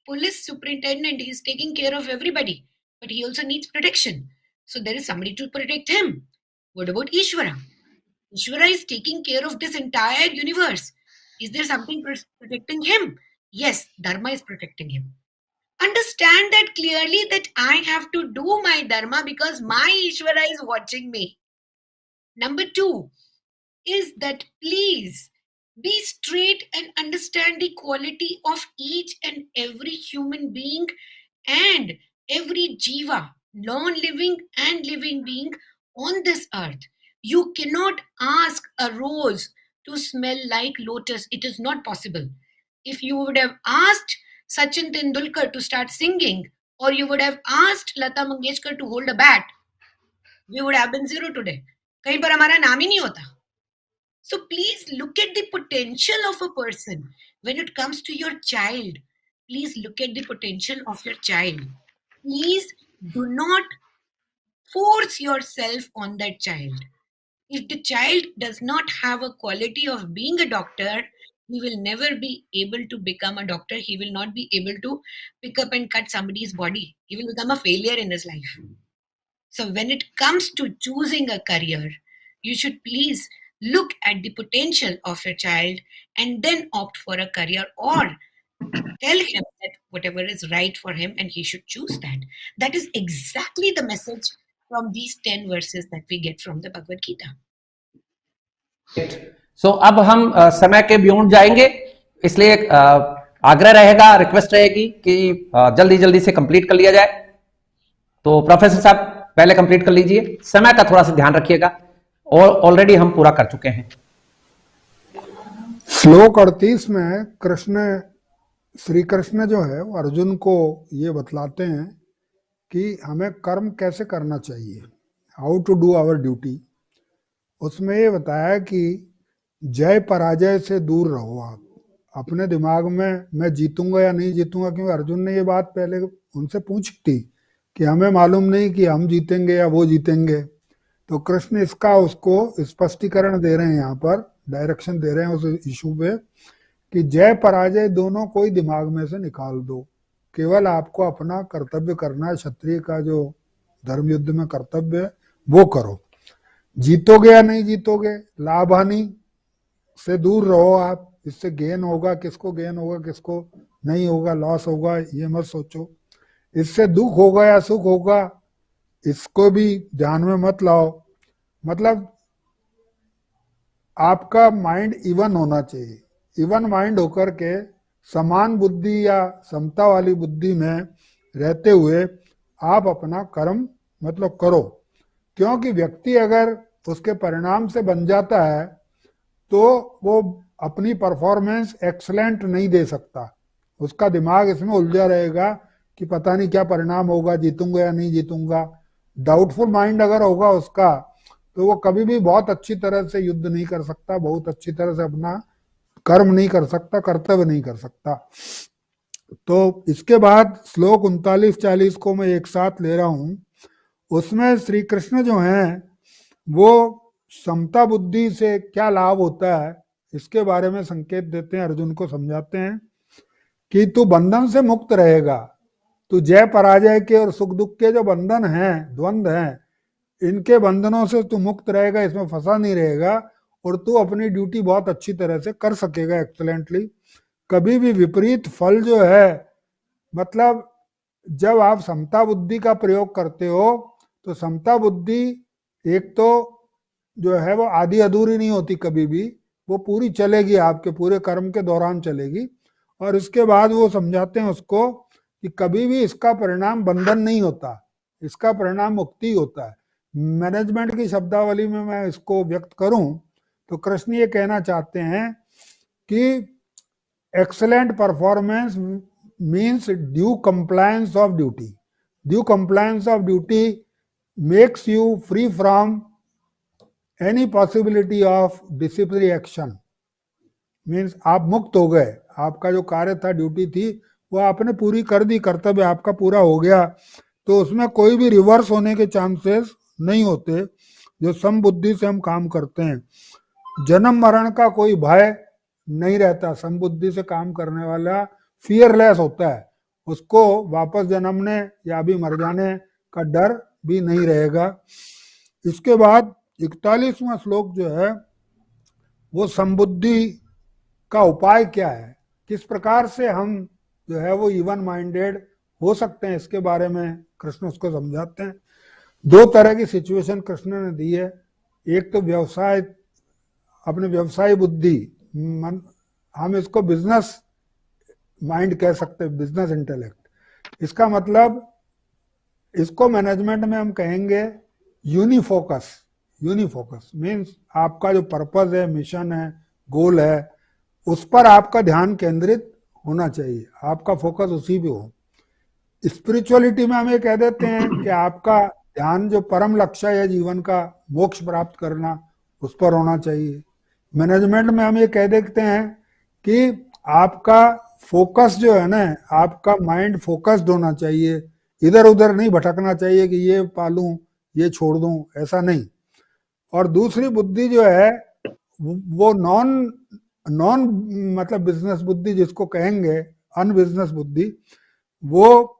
police superintendent, he is taking care of everybody, but he also needs protection. So there is somebody to protect him. What about Ishvara? Ishvara is taking care of this entire universe. Is there something protecting him? Yes, Dharma is protecting him. Understand that clearly, that I have to do my Dharma because my Ishvara is watching me. Number 2 is that please be straight and understand the quality of each and every human being and every jiva, non-living and living being on this earth. You cannot ask a rose to smell like lotus. It is not possible. If you would have asked Sachin Tendulkar to start singing, or you would have asked Lata Mangeshkar to hold a bat, we would have been zero today. कहीं पर हमारा नाम ही नहीं होता. So please look at the potential of a person. When it comes to your child, please look at the potential of your child. Please do not force yourself on that child. If the child does not have a quality of being a doctor, he will never be able to become a doctor. He will not be able to pick up and cut somebody's body. He will become a failure in his life. So when it comes to choosing a career, you should please look at the potential of your child and then opt for a career, or tell him that whatever is right for him and he should choose that. That is exactly the message from these 10 verses that we get from the Bhagavad Gita. सो अब हम समय के beyond जाएंगे, इसलिए आग्रह रहेगा, request रहेगी कि जल्दी जल्दी से कंप्लीट कर लिया जाए। तो प्रोफेसर साहब पहले कंप्लीट कर लीजिए, समय का थोड़ा सा ध्यान रखिएगा, और ऑलरेडी हम पूरा कर चुके हैं। श्लोक 38 में श्री कृष्ण जो है वो अर्जुन को ये बतलाते हैं कि हमें कर्म कैसे करना चाहिए, how to do our duty. उसमें ये बताया कि जय पराजय से दूर रहो। आप अपने दिमाग में मैं जीतूंगा या नहीं जीतूंगा, क्योंकि अर्जुन ने ये बात पहले उनसे पूछी थी कि हमें मालूम नहीं कि हम जीतेंगे या वो जीतेंगे। तो कृष्ण इसका उसको स्पष्टीकरण दे रहे हैं, यहाँ पर डायरेक्शन दे रहे हैं उस इशू पे कि जय पराजय दोनों कोई दिमाग में से निकाल दो, केवल आपको अपना कर्तव्य करना है। क्षत्रिय का जो धर्म युद्ध में कर्तव्य है वो करो। जीतोगे या नहीं जीतोगे, लाभ हानि से दूर रहो आप। इससे गेन होगा किसको, गेन होगा किसको नहीं होगा, लॉस होगा ये मत सोचो। इससे दुख होगा या सुख होगा इसको भी ध्यान में मत लाओ। मतलब आपका माइंड इवन होना चाहिए। इवन माइंड होकर के समान बुद्धि या समता वाली बुद्धि में रहते हुए आप अपना कर्म मतलब करो। क्योंकि व्यक्ति अगर उसके परिणाम से बन जाता है तो वो अपनी परफॉर्मेंस एक्सलेंट नहीं दे सकता। उसका दिमाग इसमें उलझा रहेगा कि पता नहीं क्या परिणाम होगा, जीतूंगा या नहीं जीतूंगा। डाउटफुल माइंड अगर होगा उसका तो वो कभी भी बहुत अच्छी तरह से युद्ध नहीं कर सकता, बहुत अच्छी तरह से अपना कर्म नहीं कर सकता, कर्तव्य नहीं कर सकता। तो इसके बाद श्लोक 39-40 को मैं एक साथ ले रहा हूं। उसमें श्री कृष्ण जो हैं वो समता बुद्धि से क्या लाभ होता है इसके बारे में संकेत देते हैं, अर्जुन को समझाते हैं कि तू बंधन से मुक्त रहेगा। तू जय पराजय के और सुख दुख के जो बंधन हैं, द्वंद्व हैं, इनके बंधनों से तू मुक्त रहेगा, इसमें फंसा नहीं रहेगा, और तू अपनी ड्यूटी बहुत अच्छी तरह से कर सकेगा एक्सलेंटली। कभी भी विपरीत फल जो है, मतलब जब आप समता बुद्धि का प्रयोग करते हो तो समता बुद्धि एक तो जो है वो आधी अधूरी नहीं होती, कभी भी वो पूरी चलेगी, आपके पूरे कर्म के दौरान चलेगी। और इसके बाद वो समझाते हैं उसको कि कभी भी इसका परिणाम बंधन नहीं होता, इसका परिणाम मुक्ति होता है। मैनेजमेंट की शब्दावली में मैं इसको व्यक्त करूं तो कृष्ण ये कहना चाहते हैं कि excellent performance means due compliance of duty. Due compliance of duty makes you free from any possibility of disciplinary action. Means आप मुक्त हो गए, आपका जो कार्य था, ड्यूटी थी, वो आपने पूरी कर दी, कर्तव्य आपका पूरा हो गया, तो उसमें कोई भी रिवर्स होने के चांसेस नहीं होते जो समबुद्धि से हम काम करते हैं। जन्म मरण का कोई भय नहीं रहता, समबुद्धि से काम करने वाला फियरलेस होता है, उसको वापस जन्मने या अभी मर जाने का डर भी नहीं रहेगा। इसके बाद 41वां श्लोक जो है वो समबुद्धि का उपाय क्या है, किस प्रकार से हम जो है वो इवन माइंडेड हो सकते हैं, इसके बारे में कृष्ण उसको समझाते हैं। दो तरह की सिचुएशन कृष्ण ने दी है। एक तो व्यवसाय, अपने व्यवसाय बुद्धि, हम इसको बिजनेस माइंड कह सकते हैं, बिजनेस इंटेलेक्ट। इसका मतलब इसको मैनेजमेंट में हम कहेंगे यूनिफोकस। यूनिफोकस मीन्स आपका जो पर्पस है, मिशन है, गोल है, उस पर आपका ध्यान केंद्रित होना चाहिए, आपका फोकस उसी पे हो। स्पिरिचुअलिटी में हम ये कह देते हैं कि आपका ध्यान जो परम लक्ष्य है जीवन का, मोक्ष प्राप्त करना, उस पर होना चाहिए। मैनेजमेंट में हम ये कह देते हैं कि आपका फोकस जो है ना, आपका माइंड फोकस्ड होना चाहिए, इधर उधर नहीं भटकना चाहिए कि ये पालूं ये छोड़ दूं, ऐसा नहीं। और दूसरी बुद्धि जो है वो नॉन नॉन मतलब बिजनेस बुद्धि जिसको कहेंगे, अनबिजनेस बुद्धि, वो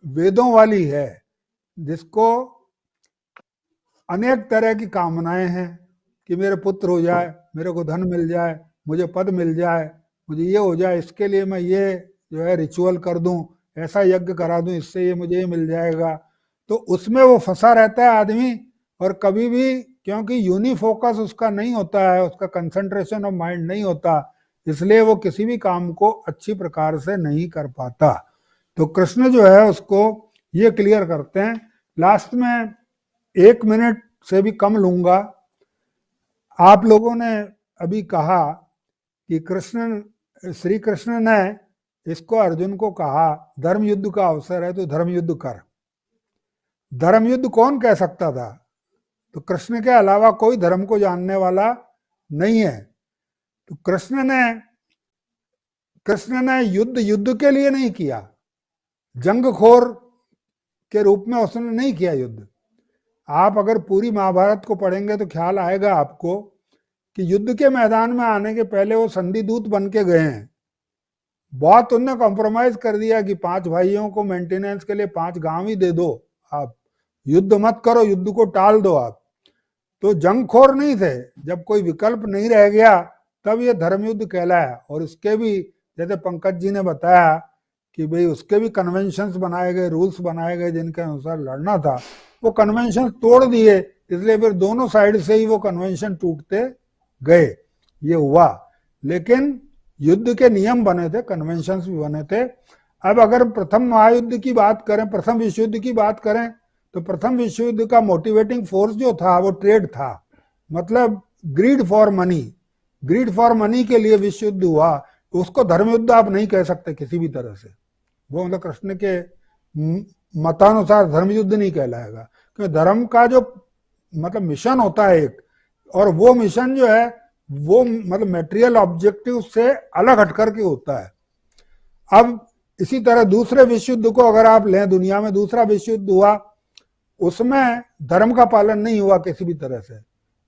वेदों वाली है, जिसको अनेक तरह की कामनाएं हैं कि मेरे पुत्र हो जाए, मेरे को धन मिल जाए, मुझे पद मिल जाए, मुझे ये हो जाए, इसके लिए मैं ये जो है रिचुअल कर दूं, ऐसा यज्ञ करा दूं, इससे ये मुझे ये मिल जाएगा। तो उसमें वो फंसा रहता है आदमी, और कभी भी, क्योंकि यूनिफोकस उसका नहीं होता है, उसका कंसंट्रेशन ऑफ माइंड नहीं होता, इसलिए वो किसी भी काम को अच्छी प्रकार से नहीं कर पाता। तो कृष्ण जो है उसको ये क्लियर करते हैं। लास्ट में 1 मिनट से भी कम लूंगा। आप लोगों ने अभी कहा कि श्री कृष्ण ने इसको अर्जुन को कहा धर्म युद्ध का अवसर है तो धर्म युद्ध कर। धर्म युद्ध कौन कह सकता था? तो कृष्ण के अलावा कोई धर्म को जानने वाला नहीं है। तो कृष्ण ने युद्ध के लिए नहीं किया, जंगखोर के रूप में उसने नहीं किया युद्ध। आप अगर पूरी महाभारत को पढ़ेंगे तो ख्याल आएगा आपको कि युद्ध के मैदान में आने के पहले वो संधि दूत बन के गए हैं। बहुत उनने कॉम्प्रोमाइज कर दिया कि 5 भाइयों को मेंटेनेंस के लिए 5 गांव ही दे दो, आप युद्ध मत करो, युद्ध को टाल दो आप। तो जंगखोर नहीं थे। जब कोई विकल्प नहीं रह गया तब ये धर्म युद्ध कहलाया। और उसके भी, जैसे पंकज जी ने बताया कि भाई उसके भी कन्वेंशंस बनाए गए, रूल्स बनाए गए जिनके अनुसार लड़ना था, वो कन्वेंशन तोड़ दिए, इसलिए फिर दोनों साइड से ही वो कन्वेंशन टूटते गए। ये हुआ, लेकिन युद्ध के नियम बने थे, कन्वेंशंस भी बने थे। अब अगर प्रथम महायुद्ध की बात करें, प्रथम विश्व युद्ध की बात करें, तो प्रथम विश्व युद्ध का मोटिवेटिंग फोर्स जो था वो ट्रेड था, मतलब greed for money. Greed for money के लिए विश्व युद्ध हुआ। उसको धर्म युद्ध आप नहीं कह सकते किसी भी तरह से। वो मतलब कृष्ण के मतानुसार धर्म युद्ध नहीं कहलाएगा, क्योंकि धर्म का जो मतलब मिशन होता है एक, और वो मिशन जो है वो मतलब मटेरियल ऑब्जेक्टिव से अलग हटकर के होता है। अब इसी तरह दूसरे विश्व युद्ध को अगर आप लें, दुनिया में दूसरा विश्व युद्ध हुआ, उसमें धर्म का पालन नहीं हुआ किसी भी तरह से।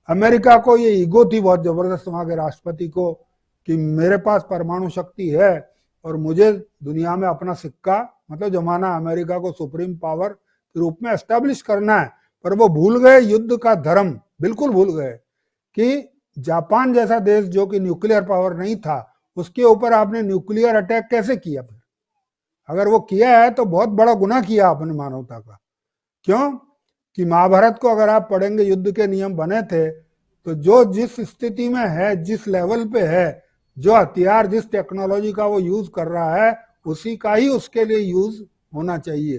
अमेरिका को ये ईगो थी बहुत जबरदस्त वहां के राष्ट्रपति को कि मेरे पास परमाणु शक्ति है और मुझे दुनिया में अपना सिक्का मतलब जमाना अमेरिका को सुप्रीम पावर के रूप में एस्टेब्लिश करना है। पर वो भूल गए युद्ध का धर्म, बिल्कुल भूल गए कि जापान जैसा देश जो कि न्यूक्लियर पावर नहीं था, उसके ऊपर आपने न्यूक्लियर अटैक कैसे किया? फिर अगर वो किया है तो बहुत बड़ा गुनाह किया आपने मानवता का। क्यों कि महाभारत को अगर आप पढ़ेंगे, युद्ध के नियम बने थे, तो जो जिस स्थिति में है, जिस लेवल पे है, जो हथियार जिस टेक्नोलॉजी का वो यूज कर रहा है, उसी का ही उसके लिए यूज होना चाहिए।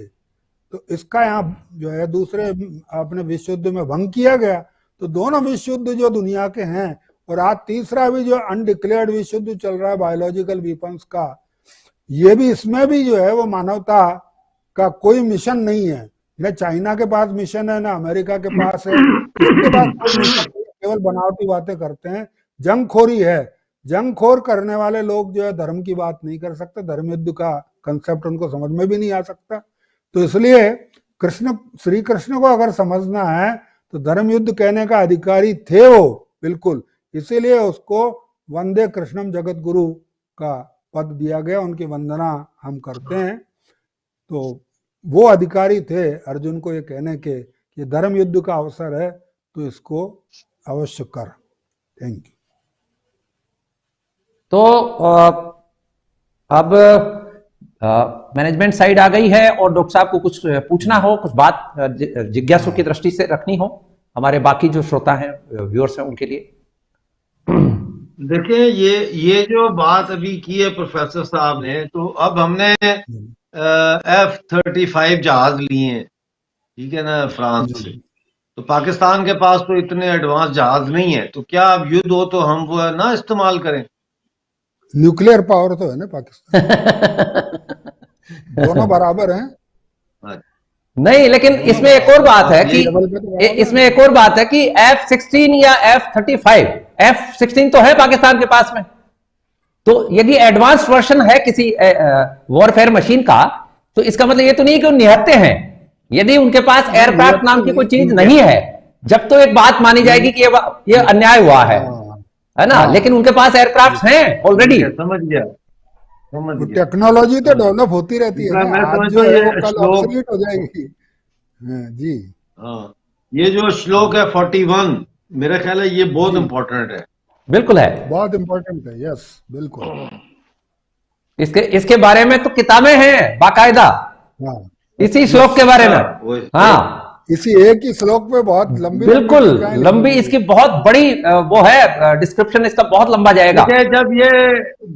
तो इसका यहाँ जो है दूसरे अपने विश्व युद्ध में भंग किया गया। तो दोनों विश्व युद्ध जो दुनिया के हैं, और आज तीसरा भी जो अनडिक्लेयर्ड विश्व युद्ध चल रहा है बायोलॉजिकल वीपन्स का, ये भी, इसमें भी जो है वो मानवता का कोई मिशन नहीं है। न चाइना के पास मिशन है, ना अमेरिका के पास है, किसी के पास कोई मिशन, केवल बनावटी बातें करते हैं। जंगखोरी है। जंगखोर करने वाले लोग जो है धर्म की बात नहीं कर सकते, धर्म युद्ध का कंसेप्ट उनको समझ में भी नहीं आ सकता। तो इसलिए श्री कृष्ण को अगर समझना है तो धर्म युद्ध कहने का अधिकारी थे वो, बिल्कुल। इसीलिए उसको वंदे कृष्णम जगत गुरु का पद दिया गया, उनकी वंदना हम करते हैं। तो वो अधिकारी थे अर्जुन को ये कहने के कि धर्म युद्ध का अवसर है तो इसको अवश्य कर। Thank you. तो अब मैनेजमेंट साइड आ गई है, और डॉक्टर साहब को कुछ पूछना हो, कुछ बात जिज्ञासु की दृष्टि से रखनी हो, हमारे बाकी जो श्रोता हैं, व्यूअर्स हैं, उनके लिए। देखिए, ये जो बात अभी की है प्रोफेसर साहब ने, तो अब हमने F-35 जहाज लिए हैं, ठीक है ना, फ्रांस से। तो पाकिस्तान के पास तो इतने एडवांस जहाज नहीं है, तो क्या अब युद्ध हो तो हम वो ना इस्तेमाल करें? न्यूक्लियर पावर तो है ना पाकिस्तान, दोनों बराबर हैं। नहीं, लेकिन इसमें एक और बात है कि F-16 या F-35, F-16 तो है पाकिस्तान के पास में, तो यदि एडवांस वर्जन है किसी वॉरफेयर मशीन का, तो इसका मतलब ये तो नहीं कि वो निहत्ते हैं। यदि उनके पास एयरक्राफ्ट नाम की कोई चीज नहीं है, जब तो एक बात मानी जाएगी कि ये अन्याय हुआ है। है ना, हाँ। लेकिन उनके पास एयरक्राफ्ट हैं ऑलरेडी। समझ गया समझ तो गया। टेक्नोलॉजी तो डेवलप होती रहती है ना, मैं आज समझता जो हूँ है वो ये कल श्लोक, ऑब्सोलीट हो जाएगी। हाँ, जी। हाँ, ये जो श्लोक है 41, मेरा ख्याल है ये बहुत जी इंपॉर्टेंट है। बिल्कुल है। बहुत इंपॉर्टेंट है, यस बिल्कुल। इसके इसके बारे में तो किताबें हैं बाकायदा, हाँ, इसी श्लोक के यस। बारे में। अच्छा, वो हाँ इसी एक ही श्लोक पे बहुत लंबी लंबी बिल्कुल, टीकाएं लिखी लंबी हुई इसकी है। बहुत बड़ी वो है, डिस्क्रिप्शन इसका बहुत लंबा जाएगा। मुझे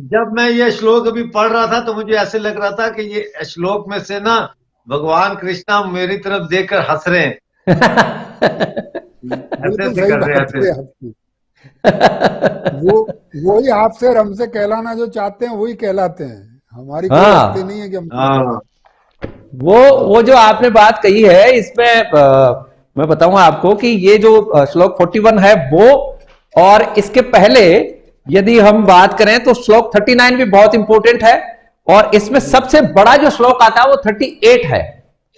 जब मैं ये श्लोक अभी पढ़ रहा था तो मुझे ऐसे लग रहा था कि ये श्लोक में से ना भगवान कृष्णा मेरी तरफ देखकर हंस रहे हैं, ऐसे बिल्कुल ऐसे सही कर रहे हैं बात ऐसे। है आपकी। वो वही आपसे और हमसे कहलाना जो चाहते हैं वही कहलाते हैं, हमारी कोई हस्ती नहीं हाँ, है कि हम कुछ हाँ, बोले। वो जो आपने बात कही है इसमें मैं बताऊंगा आपको कि ये जो श्लोक 41 है वो, और इसके पहले यदि हम बात करें तो श्लोक 39 भी बहुत इंपॉर्टेंट है, और इसमें जी सबसे बड़ा जो श्लोक आता है वो 38 है,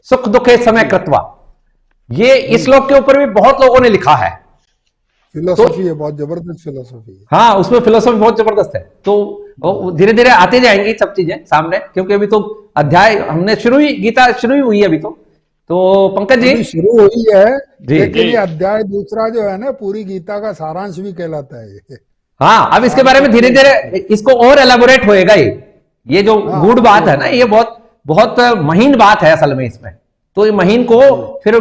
सुख दुखे समय जी कृत्वा। ये इस जी। श्लोक के ऊपर भी बहुत लोगों ने लिखा है। तो फिलोसफी है, बहुत जबरदस्त फिलोसफी है। हाँ, उसमें फिलोसफी बहुत जबरदस्त है। तो धीरे धीरे आते जाएंगी सब चीजें सामने, क्योंकि अभी तो अध्याय हमने शुरू ही, गीता शुरू ही हुई है अभी तो पंकज जी। अभी शुरू हुई है, जी लेकिन जी ये अध्याय दूसरा जो है ना पूरी गीता का सारांश भी कहलाता है ये। हाँ, अब इसके सार बारे में धीरे सत्य। धीरे इसको और एलाबोरेट होएगा। ये जो हाँ गूढ़ आगे बात है ना, होगा। ये बहुत बहुत महीन बात है असल में इसमें। तो ये महीन को जी फिर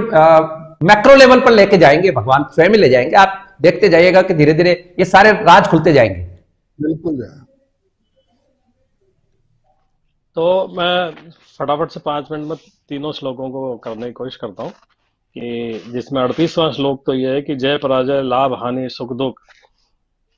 मैक्रो लेवल पर लेके जाएंगे, भगवान स्वयं ही ले जाएंगे। आप देखते जाइएगा कि धीरे धीरे ये सारे राज खुलते जाएंगे। बिल्कुल है। तो मैं फटाफट से 5 मिनट में तीनों श्लोकों को करने की कोशिश करता हूँ। कि जिसमें 38वां श्लोक तो ये है कि जय पराजय लाभ हानि सुख दुख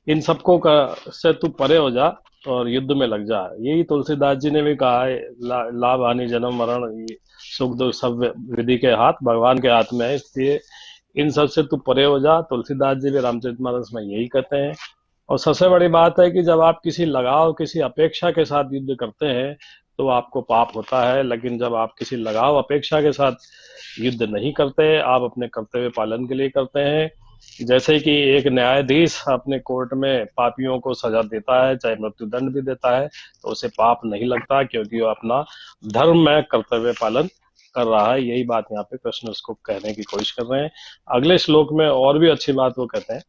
इन सबको का से तू परे हो जा और युद्ध में लग जा। यही तुलसीदास जी ने भी कहा है, लाभ हानि जन्म मरण ये सुख दुख सब विधि के हाथ भगवान के हाथ में है, इसलिए इन सब से तू परे हो जा। तुलसीदास जी भी रामचरितमानस में यही कहते हैं। और सबसे बड़ी बात है कि जब आप किसी लगाव किसी अपेक्षा के साथ युद्ध करते हैं तो आपको पाप होता है, लेकिन जब आप किसी लगाव अपेक्षा के साथ युद्ध नहीं करते, आप अपने कर्तव्य पालन के लिए करते हैं। जैसे कि एक न्यायाधीश अपने कोर्ट में पापियों को सजा देता है, चाहे मृत्युदंड भी देता है, तो उसे पाप नहीं लगता, क्योंकि वो अपना धर्म में कर्तव्य पालन कर रहा है। यही बात यहाँ पे कृष्ण उसको कहने की कोशिश कर रहे हैं। अगले श्लोक में और भी अच्छी बात वो कहते हैं,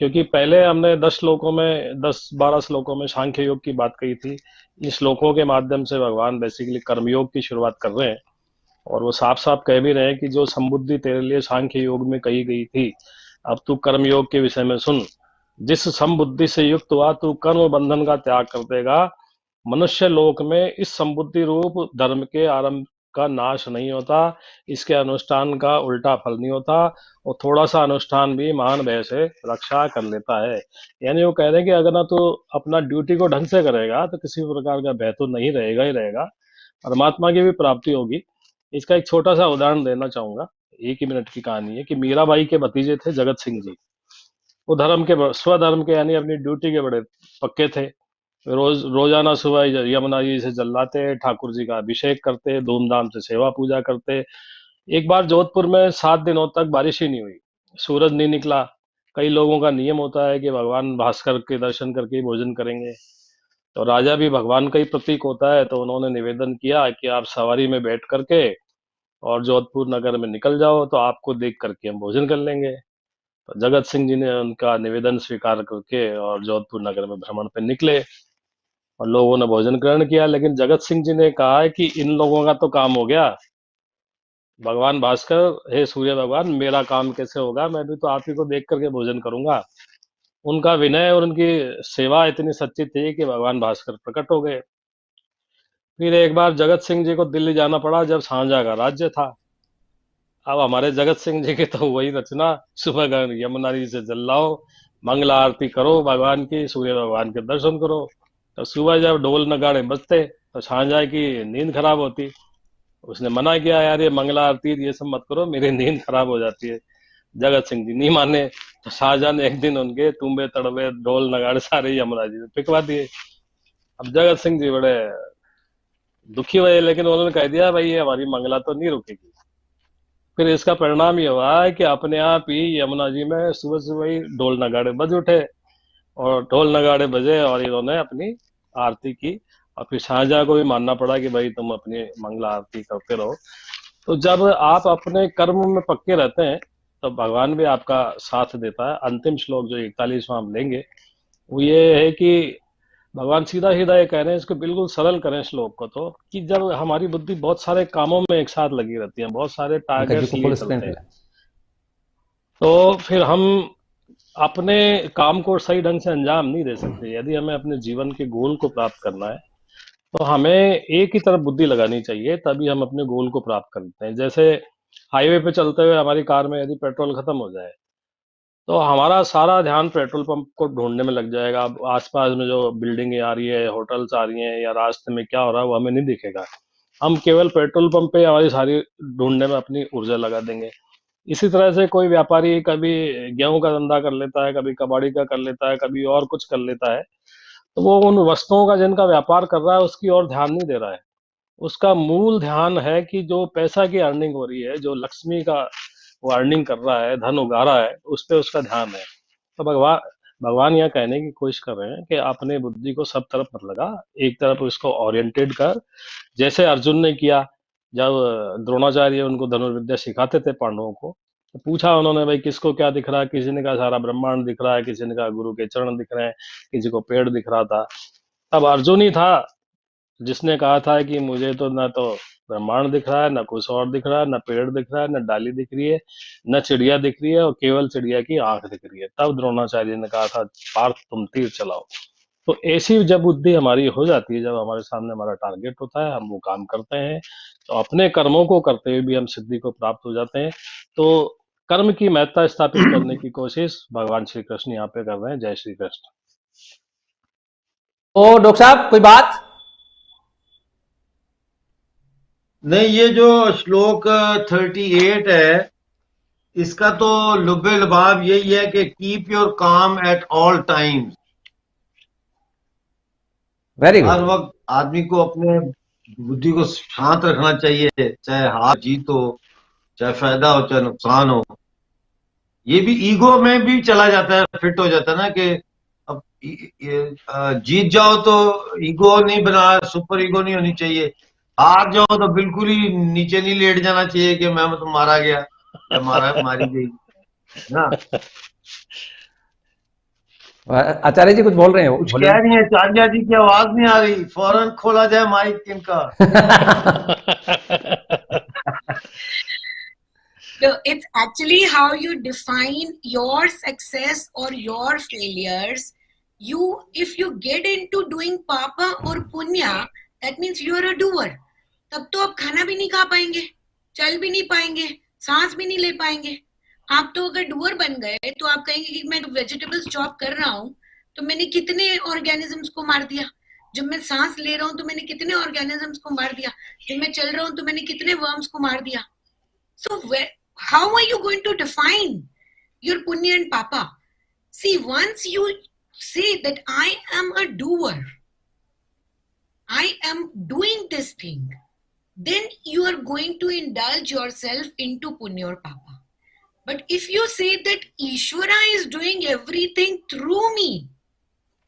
क्योंकि पहले हमने 10-12 श्लोकों में सांख्य योग की बात कही थी। इन श्लोकों के माध्यम से भगवान बेसिकली कर्मयोग की शुरुआत कर रहे हैं, और वो साफ साफ कह भी रहे हैं कि जो संबुद्धि तेरे लिए सांख्य योग में कही गई थी, अब तू कर्म योग के विषय में सुन। जिस संबुद्धि से युक्त हुआ तू कर्म बंधन का त्याग कर देगा, मनुष्य लोक में इस संबुद्धि रूप धर्म के आरंभ का नाश नहीं होता, इसके अनुष्ठान का उल्टा फल नहीं होता, और थोड़ा सा अनुष्ठान भी महान भय से रक्षा कर लेता है। यानी वो कह रहे हैं कि अगर ना तो अपना ड्यूटी को ढंग से करेगा तो किसी प्रकार का भय तो नहीं रहेगा ही रहेगा, परमात्मा की भी प्राप्ति होगी। इसका एक छोटा सा उदाहरण देना चाहूंगा। 1 ही मिनट की कहानी है कि मीराबाई के भतीजे थे जगत सिंह जी। वो धर्म के स्वधर्म के यानी अपनी ड्यूटी के बड़े पक्के थे। रोजाना सुबह यमुना जी से जल लाते, ठाकुर जी का अभिषेक करते, धूमधाम से सेवा पूजा करते। एक बार जोधपुर में 7 दिनों तक बारिश ही नहीं हुई, सूरज नहीं निकला। कई लोगों का नियम होता है कि भगवान भास्कर के दर्शन करके ही भोजन करेंगे, तो राजा भी भगवान का ही प्रतीक होता है, तो उन्होंने निवेदन किया कि आप सवारी में बैठ करके और जोधपुर नगर में निकल जाओ, तो आपको देख करके हम भोजन कर लेंगे। तो जगत सिंह जी ने उनका निवेदन स्वीकार करके और जोधपुर नगर में भ्रमण पे निकले, और लोगों ने भोजन ग्रहण किया। लेकिन जगत सिंह जी ने कहा है कि इन लोगों का तो काम हो गया, भगवान भास्कर, हे सूर्य भगवान, मेरा काम कैसे होगा? मैं भी तो आप ही को देख करके भोजन करूंगा। उनका विनय और उनकी सेवा इतनी सच्ची थी कि भगवान भास्कर प्रकट हो गए। फिर एक बार जगत सिंह जी को दिल्ली जाना पड़ा जब सांझा का राज्य था। अब हमारे जगत सिंह जी की तो वही रचना, सुबह यमुना जी से जल लाओ, मंगला आरती करो भगवान की, सूर्य भगवान के दर्शन करो। तो सुबह जब ढोल नगाड़े बजते तो सांझा की नींद खराब होती। उसने मना किया, यार ये मंगला आरती ये सब मत करो, मेरी नींद खराब हो जाती है। जगत सिंह जी नहीं माने, तो शाहजहां ने एक दिन उनके तुम्बे तड़बे ढोल नगाड़े सारे यमुना जी में पिकवा दिए। अब जगत सिंह जी बड़े दुखी हुए, लेकिन उन्होंने कह दिया भाई ये हमारी मंगला तो नहीं रुकेगी। फिर इसका परिणाम ये हुआ है कि अपने आप ही यमुना जी में सुबह सुबह ही ढोल नगाड़े बज उठे। और ढोल नगाड़े बजे और इन्होंने अपनी आरती की, और फिर शाहजहां को भी मानना पड़ा कि भाई तुम अपनी मंगला आरती करते रहो। तो जब आप अपने कर्म में पक्के रहते हैं तो भगवान भी आपका साथ देता है। अंतिम श्लोक जो 41वां हम लेंगे वो ये है कि भगवान सीधा सीधा ये कह रहे हैं, इसको बिल्कुल सरल करें श्लोक को, तो कि जब हमारी बुद्धि बहुत सारे कामों में एक साथ लगी रहती है, बहुत सारे टारगेट्स लिए चलते हैं, तो फिर हम अपने काम को सही ढंग से अंजाम नहीं दे सकते। यदि हमें अपने जीवन के गोल को प्राप्त करना है तो हमें एक ही तरफ बुद्धि लगानी चाहिए, तभी हम अपने गोल को प्राप्त करते हैं। जैसे हाईवे पे चलते हुए हमारी कार में यदि पेट्रोल खत्म हो जाए तो हमारा सारा ध्यान पेट्रोल पंप को ढूंढने में लग जाएगा। अब आसपास में जो बिल्डिंगें आ रही है, होटल्स आ रही हैं, या रास्ते में क्या हो रहा है वो हमें नहीं दिखेगा। हम केवल पेट्रोल पंप पे हमारी सारी ढूंढने में अपनी ऊर्जा लगा देंगे। इसी तरह से कोई व्यापारी कभी गेहूं का धंधा कर लेता है, कभी कबाड़ी का कर लेता है, कभी और कुछ कर लेता है, तो वो उन वस्तुओं का जिनका व्यापार कर रहा है उसकी ओर ध्यान नहीं दे रहा है। उसका मूल ध्यान है कि जो पैसा की अर्निंग हो रही है, जो लक्ष्मी का वो अर्निंग कर रहा है, धन उगा रहा है, उस पे उसका ध्यान है। तो भगवान यह कहने की कोशिश कर रहे हैं कि अपने बुद्धि को सब तरफ मत लगा, एक तरफ इसको ओरिएंटेड कर, जैसे अर्जुन ने किया। जब द्रोणाचार्य उनको धनुर्विद्या सिखाते थे पांडवों को, तो पूछा उन्होंने, भाई किसको क्या दिख रहा है? किसी ने कहा सारा ब्रह्मांड दिख रहा है, किसी ने कहा गुरु के चरण दिख रहे हैं, किसी को पेड़ दिख रहा था। तब अर्जुन ही था जिसने कहा था कि मुझे तो ना तो ब्रह्मांड दिख रहा है, ना कुछ और दिख रहा है, ना पेड़ दिख रहा है, ना डाली दिख रही है, न चिड़िया दिख रही है, और केवल चिड़िया की आंख दिख रही है। तब द्रोणाचार्य ने कहा था, पार्थ तुम तीर चलाओ। तो ऐसी जब बुद्धि हमारी हो जाती है, जब हमारे सामने हमारा टारगेट होता है, हम वो काम करते हैं, तो अपने कर्मों को करते हुए भी हम सिद्धि को प्राप्त हो जाते हैं। तो कर्म की महत्ता स्थापित करने की कोशिश भगवान श्री कृष्ण यहाँ पे कर रहे हैं। जय श्री कृष्ण। तो डॉक्टर साहब कोई बात? नहीं, ये जो श्लोक 38 है, इसका तो लुब्बे लबाब यही है कि कीप योर काम at all times. Very her good. वक्त आदमी को अपने बुद्धि को शांत रखना चाहिए, चाहे हार जीत हो, चाहे फायदा हो, चाहे नुकसान हो। ये भी ईगो में भी चला जाता है, फिट हो जाता है ना, कि अब जीत जाओ तो ईगो नहीं बना, सुपर ईगो नहीं होनी चाहिए। हार जाओ तो बिल्कुल ही नीचे नहीं लेट जाना चाहिए कि मैं तो मारा गया या मारी गई ना। आचार्य जी कुछ बोल रहे हैं? कुछ कह रही है, चांद्या जी की आवाज नहीं आ रही, फौरन खोला जाए माइक इनका। So it's actually how you define your success or your failures. If you get into doing papa or punya, that means you are a doer. तब तो आप खाना भी नहीं खा पाएंगे, चल भी नहीं पाएंगे, सांस भी नहीं ले पाएंगे। आप तो अगर डूअर बन गए तो आप कहेंगे कि मैं वेजिटेबल्स चॉप कर रहा हूँ तो मैंने कितने ऑर्गेनिजम्स को मार दिया। जब मैं सांस ले रहा हूँ तो मैंने कितने ऑर्गेनिजम्स को मार दिया। जब मैं चल रहा हूँ तो मैंने कितने वर्म्स को मार दिया। So how are you going to define your punya and papa? See, once you say that I am a doer, I am doing this thing, then you are going to indulge yourself into punya or papa. But if you say that Ishvara is doing everything through me,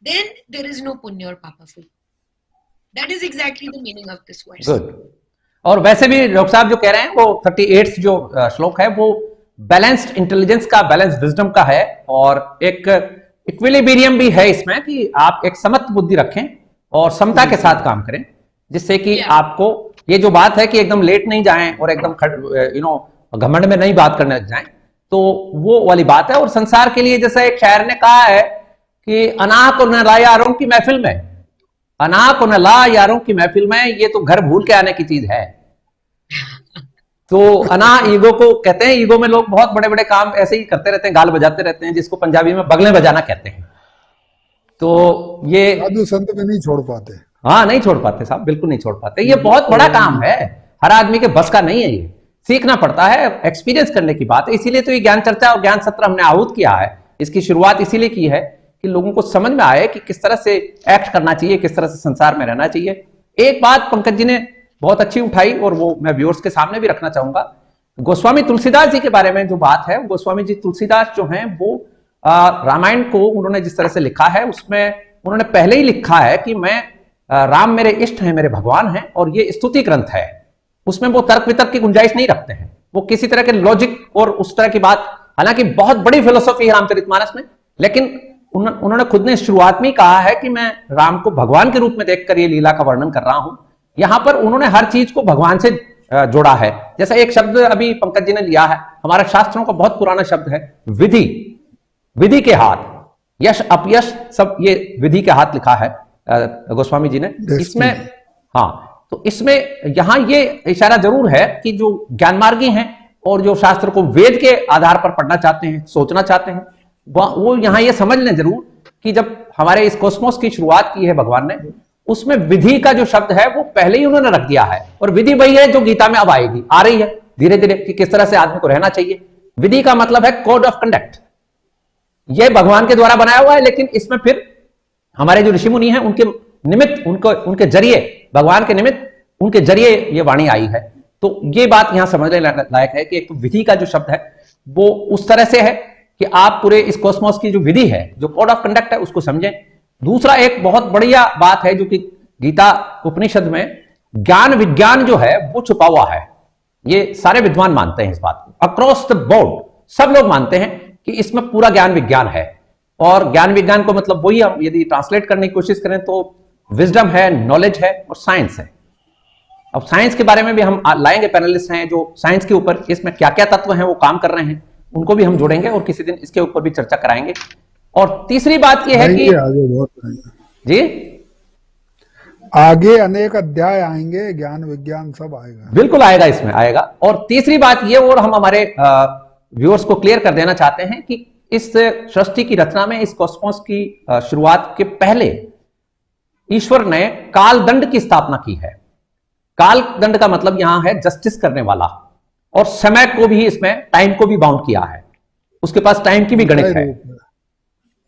then there is no punya or papa for you. That is exactly the meaning of this verse. Good. और वैसे भी doctor साहब जो कह रहे हैं वो 38 जो श्लोक है वो बैलेंस्ड इंटेलिजेंस का, बैलेंस्ड विजडम का है, और एक इक्विलिब्रियम भी है इसमें कि आप एक समत्व बुद्धि रखें और समता के साथ काम करें, जिससे कि आपको ये जो बात है कि एकदम लेट नहीं जाएं और एकदम घमंड में नहीं बात करने लग जाएं, तो वो वाली बात है। और संसार के लिए जैसा एक शायर ने कहा है कि अना को न ला यारों की महफिल में, अना को न ला यारों की महफिल में, ये तो घर भूल के आने की चीज है। तो अना ईगो को कहते हैं। ईगो में लोग बहुत बड़े बड़े काम ऐसे ही करते रहते हैं, गाल बजाते रहते हैं, जिसको पंजाबी में बगले बजाना कहते हैं। तो ये साधु संत में नहीं छोड़ पाते। हाँ, नहीं छोड़ पाते साहब, बिल्कुल नहीं छोड़ पाते। ये बहुत बड़ा काम है, हर आदमी के बस का नहीं है, ये सीखना पड़ता है, एक्सपीरियंस करने की बात है। इसीलिए तो ये ज्ञान चर्चा और ज्ञान सत्र हमने आहूत किया है। इसकी शुरुआत इसीलिए की है कि लोगों को समझ में आए कि किस तरह से एक्ट करना चाहिए, किस तरह से संसार में रहना चाहिए। एक बात पंकज जी ने बहुत अच्छी उठाई और वो मैं व्यूअर्स के सामने भी रखना चाहूंगा। गोस्वामी तुलसीदास जी के बारे में जो बात है, गोस्वामी जी तुलसीदास जो हैं वो रामायण को उन्होंने जिस तरह से लिखा है उसमें उन्होंने पहले ही लिखा है कि मैं राम मेरे इष्ट हैं, मेरे भगवान हैं, और ये स्तुति ग्रंथ है। उसमें वो तर्क वितर्क की गुंजाइश नहीं रखते हैं, वो किसी तरह के लॉजिक और उस तरह की बात, हालांकि बहुत बड़ी फिलोसॉफी है रामचरितमानस में, लेकिन उन्होंने खुद ने शुरुआत में कहा है कि मैं राम को भगवान के रूप में देखकर ये लीला का वर्णन कर रहा हूं। यहां पर उन्होंने हर चीज को भगवान से जोड़ा है। जैसा एक शब्द अभी पंकज जी ने लिया है, हमारे शास्त्रों का बहुत पुराना शब्द है विधि, विधि के हाथ, यश अपयश सब ये विधि के हाथ लिखा है गोस्वामी जी ने इसमें। हाँ, तो इसमें यहां ये इशारा जरूर है कि जो ज्ञानमार्गी हैं और जो शास्त्र को वेद के आधार पर पढ़ना चाहते हैं, सोचना चाहते हैं, वो यहां ये समझ लें जरूर कि जब हमारे इस कॉस्मोस की शुरुआत की है भगवान ने, उसमें विधि का जो शब्द है वो पहले ही उन्होंने रख दिया है, और विधि वही है जो गीता में अब आएगी, आ रही है धीरे धीरे, कि किस तरह से आदमी को रहना चाहिए। विधि का मतलब है कोड ऑफ कंडक्ट, यह भगवान के द्वारा बनाया हुआ है, लेकिन इसमें फिर हमारे जो ऋषि मुनि हैं उनके निमित्त, उनके जरिए, भगवान के निमित्त उनके जरिए ये वाणी आई है। तो ये बात यहां समझने लायक है कि एक तो विधि का जो शब्द है वो उस तरह से है कि आप पूरे इस कॉस्मोस की जो विधि है, जो कोड ऑफ कंडक्ट है, उसको समझें। दूसरा एक बहुत बढ़िया बात है जो कि गीता उपनिषद में ज्ञान विज्ञान जो है वो छुपा हुआ है। ये सारे विद्वान मानते हैं इस बात को, अक्रॉस द बोर्ड सब लोग मानते हैं कि इसमें पूरा ज्ञान विज्ञान है। और ज्ञान विज्ञान को मतलब वही हम यदि ट्रांसलेट करने की कोशिश करें तो विजडम है, नॉलेज है और साइंस है। अब साइंस के बारे में भी हम लाएंगे, पैनलिस्ट हैं जो साइंस के ऊपर इसमें क्या क्या तत्व हैं वो काम कर रहे हैं, उनको भी हम जोड़ेंगे और किसी दिन इसके ऊपर भी चर्चा कराएंगे। और तीसरी बात यह है कि आगे बहुत जी आगे अनेक अध्याय आएंगे, ज्ञान विज्ञान सब आएगा, बिल्कुल आएगा, इसमें आएगा। और तीसरी बात ये, और हम हमारे व्यूअर्स को क्लियर कर देना चाहते हैं कि इस सृष्टि की रचना में, इस कॉस्मोस की शुरुआत के पहले ईश्वर ने काल दंड की स्थापना की है। काल दंड का मतलब यहां है जस्टिस करने वाला, और समय को भी, इसमें टाइम को भी बाउंड किया है, उसके पास टाइम की भी गणित है।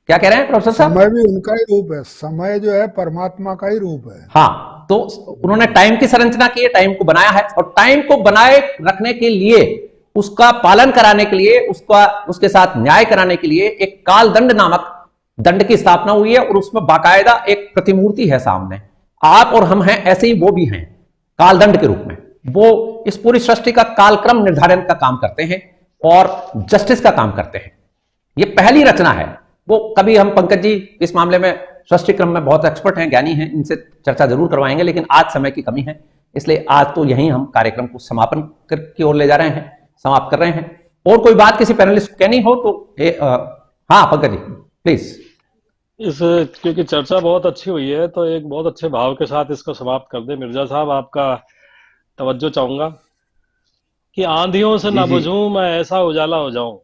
क्या कह रहे हैं प्रोफेसर साहब? समय भी उनका ही रूप है, समय जो है परमात्मा का ही रूप है। हाँ, तो उन्होंने टाइम की संरचना की है, टाइम को बनाया है, और टाइम को बनाए रखने के लिए, उसका पालन कराने के लिए, उसके साथ न्याय कराने के लिए एक काल दंड नामक दंड की स्थापना हुई है, और उसमें बाकायदा एक प्रतिमूर्ति है सामने। आप और हम हैं, ऐसे ही वो भी हैं काल दंड के रूप में। वो इस पूरी सृष्टि का कालक्रम निर्धारण का काम करते हैं और जस्टिस का काम करते हैं। ये पहली रचना है। वो कभी हम, पंकज जी इस मामले में सृष्टि क्रम में बहुत एक्सपर्ट हैं, ज्ञानी हैं, इनसे चर्चा जरूर करवाएंगे, लेकिन आज समय की कमी है, इसलिए आज तो यहीं हम कार्यक्रम को समापन की ओर ले जा रहे हैं, समाप्त कर रहे हैं। और कोई बात किसी पैनलिस्ट को कहनी हो तो हाँ पंकज जी प्लीज। क्योंकि चर्चा बहुत अच्छी हुई है तो एक बहुत अच्छे भाव के साथ इसको समाप्त कर दे। मिर्जा साहब, आपका तवज्जो चाहूंगा कि आंधियों से ना बुझूं मैं ऐसा उजाला हो जाऊं,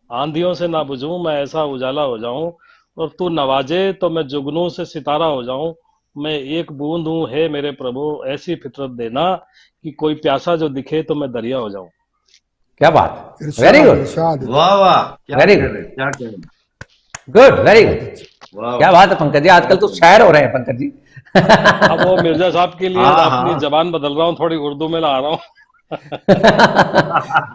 आंधियों से ना बुझूं मैं ऐसा उजाला हो जाऊं, और तू नवाजे तो मैं जुगनू से सितारा हो जाऊं। मैं एक बूंद हूं है मेरे प्रभु, ऐसी फितरत देना कि कोई प्यासा जो दिखे तो मैं दरिया हो जाऊं। क्या बात, वेरी गुड, वाह वाह, very good, good, very good, क्या बात है पंकज जी, आजकल तो शायर हो रहे हैं पंकज जी। अब वो मिर्जा साहब के लिए अपनी जबान बदल रहा हूँ, थोड़ी उर्दू में ला रहा हूँ।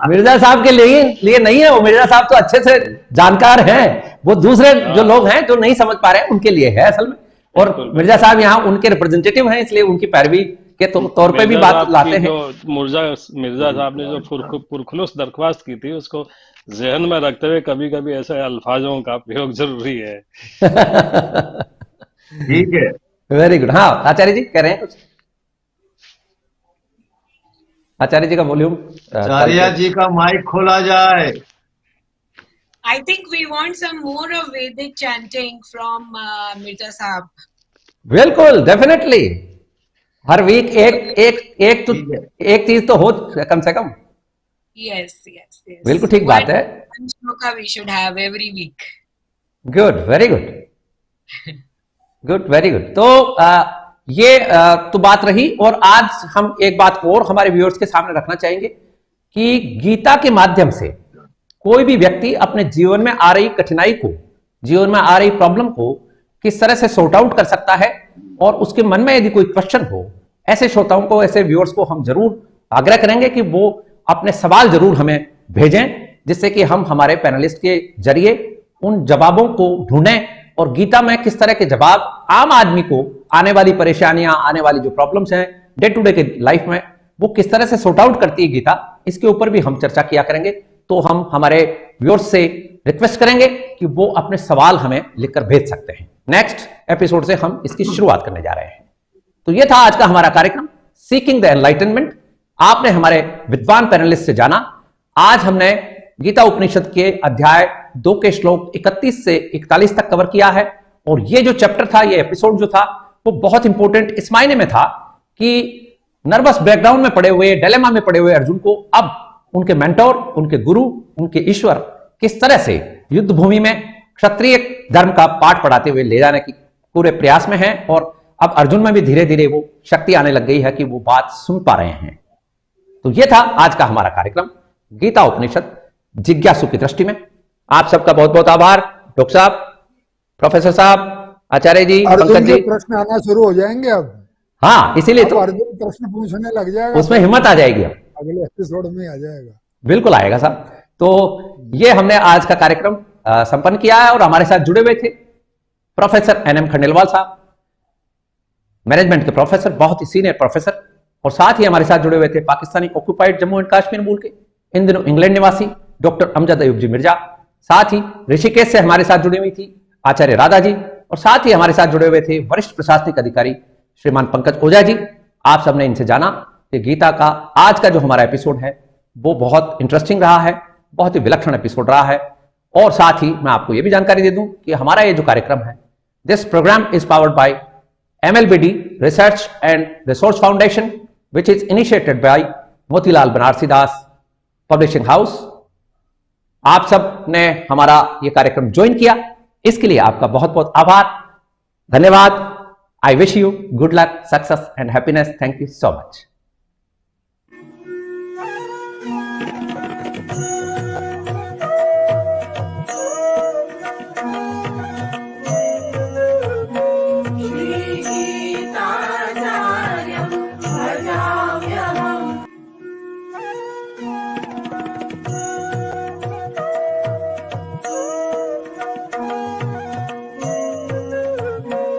मिर्जा साहब के लिए नहीं है वो, मिर्जा साहब तो अच्छे से जानकार हैं, वो दूसरे जो लोग हैं जो नहीं समझ पा रहे हैं उनके लिए है असल में। और मिर्जा साहब यहाँ उनके रिप्रेजेंटेटिव हैं, इसलिए उनकी पैरवी के तौर पे भी बात लाते हैं। मिर्जा साहब ने जो पुरखुलूस दरख्वास्त की थी उसको जहन में रखते हुए कभी कभी ऐसे अल्फाजों का प्रयोग जरूरी है। ठीक है, वेरी गुड। हाँ आचार्य जी कह रहे हैं कुछ? आचार्य जी का वॉल्यूम, आचार्य जी का माइक खोला जाए। I think we want some more of Vedic chanting from Mirza Sahab. बिल्कुल, डेफिनेटली, हर वीक एक चीज तो हो कम से कम। Yes, yes, yes. बिल्कुल ठीक बात है। One shloka we should have every week. Good, very good, good, very good. तो ये तो बात रही, और आज हम एक बात और हमारे व्यूअर्स के सामने रखना चाहेंगे कि गीता के माध्यम से कोई भी व्यक्ति अपने जीवन में आ रही कठिनाई को, जीवन में आ रही प्रॉब्लम को किस तरह से सॉर्ट आउट कर सकता है, और उसके मन में यदि कोई क्वेश्चन हो, ऐसे श्रोताओं को, ऐसे व्यूअर्स को हम जरूर आग्रह करेंगे कि वो अपने सवाल जरूर हमें भेजें, जिससे कि हम हमारे पैनलिस्ट के जरिए उन जवाबों को ढूंढें और गीता में किस तरह के जवाब आम आदमी को आने वाली परेशानियां, आने वाली जो प्रॉब्लम्स हैं डे टू डे के लाइफ में, वो किस तरह से सॉर्ट आउट करती है गीता, इसके ऊपर भी हम चर्चा किया करेंगे। तो हम हमारे व्यूअर्स से रिक्वेस्ट करेंगे कि वो अपने सवाल हमें लिखकर भेज सकते हैं। नेक्स्ट एपिसोड से हम इसकी शुरुआत करने जा रहे हैं। तो ये था आज का हमारा कार्यक्रम सीकिंग द एनलाइटनमेंट। आपने हमारे विद्वान पैनलिस्ट से जाना। आज हमने गीता उपनिषद के अध्याय 2 के श्लोक 31 से 41 तक कवर किया है। और ये जो चैप्टर था, ये एपिसोड जो था, वो बहुत इंपॉर्टेंट इस मायने में था कि नर्वस बैकग्राउंड में पड़े हुए, डिलेमा में पड़े हुए अर्जुन को अब उनके मेंटोर, उनके गुरु, उनके ईश्वर किस तरह से युद्ध भूमि में क्षत्रिय धर्म का पाठ पढ़ाते हुए ले जाने की पूरे प्रयास में हैं। और अब अर्जुन में भी धीरे धीरे वो शक्ति आने लग गई है कि वो बात सुन पा रहे हैं। तो ये था आज का हमारा कार्यक्रम गीता उपनिषद जिज्ञासु की दृष्टि में। आप सबका बहुत बहुत आभार। डॉक्टर साहब, प्रोफेसर साहब, आचार्य जी, पंकज जी, प्रश्न आना शुरू हो जाएंगे अब। हाँ, इसीलिए तो अर्जुन प्रश्न पूछने लग जाएगा, उसमें हिम्मत आ जाएगी, अब अगले एपिसोड में आ जाएगा। बिल्कुल आएगा साहब। तो ये हमने आज का कार्यक्रम संपन्न किया है और हमारे साथ जुड़े हुए थे प्रोफेसर NM खंडेलवाल साहब, मैनेजमेंट के प्रोफेसर, बहुत ही सीनियर प्रोफेसर। और साथ ही हमारे साथ जुड़े हुए थे पाकिस्तानी ऑक्युपाइड जम्मू एंड कश्मीर मूल के, इन दिनों इंग्लैंड निवासी डॉक्टर अमजद अयूब जी मिर्जा। साथ ही ऋषिकेश से हमारे साथ जुड़ी हुई थी आचार्य राधा जी। और साथ ही हमारे साथ जुड़े हुए थे वरिष्ठ प्रशासनिक अधिकारी श्रीमान पंकज ओझा जी। आप सबने इनसे जाना कि गीता का आज का जो हमारा एपिसोड है वो बहुत इंटरेस्टिंग रहा है, बहुत ही विलक्षण एपिसोड रहा है। और साथ ही मैं आपको यह भी जानकारी दे दूं कि हमारा ये जो कार्यक्रम है, this program is powered by MLBD research and resource foundation, which is initiated by Motilal Banarasi Das publishing house. आप सब ने हमारा ये कार्यक्रम ज्वाइन किया, इसके लिए आपका बहुत बहुत आभार, धन्यवाद। I wish you good luck, success and happiness. Thank you so much.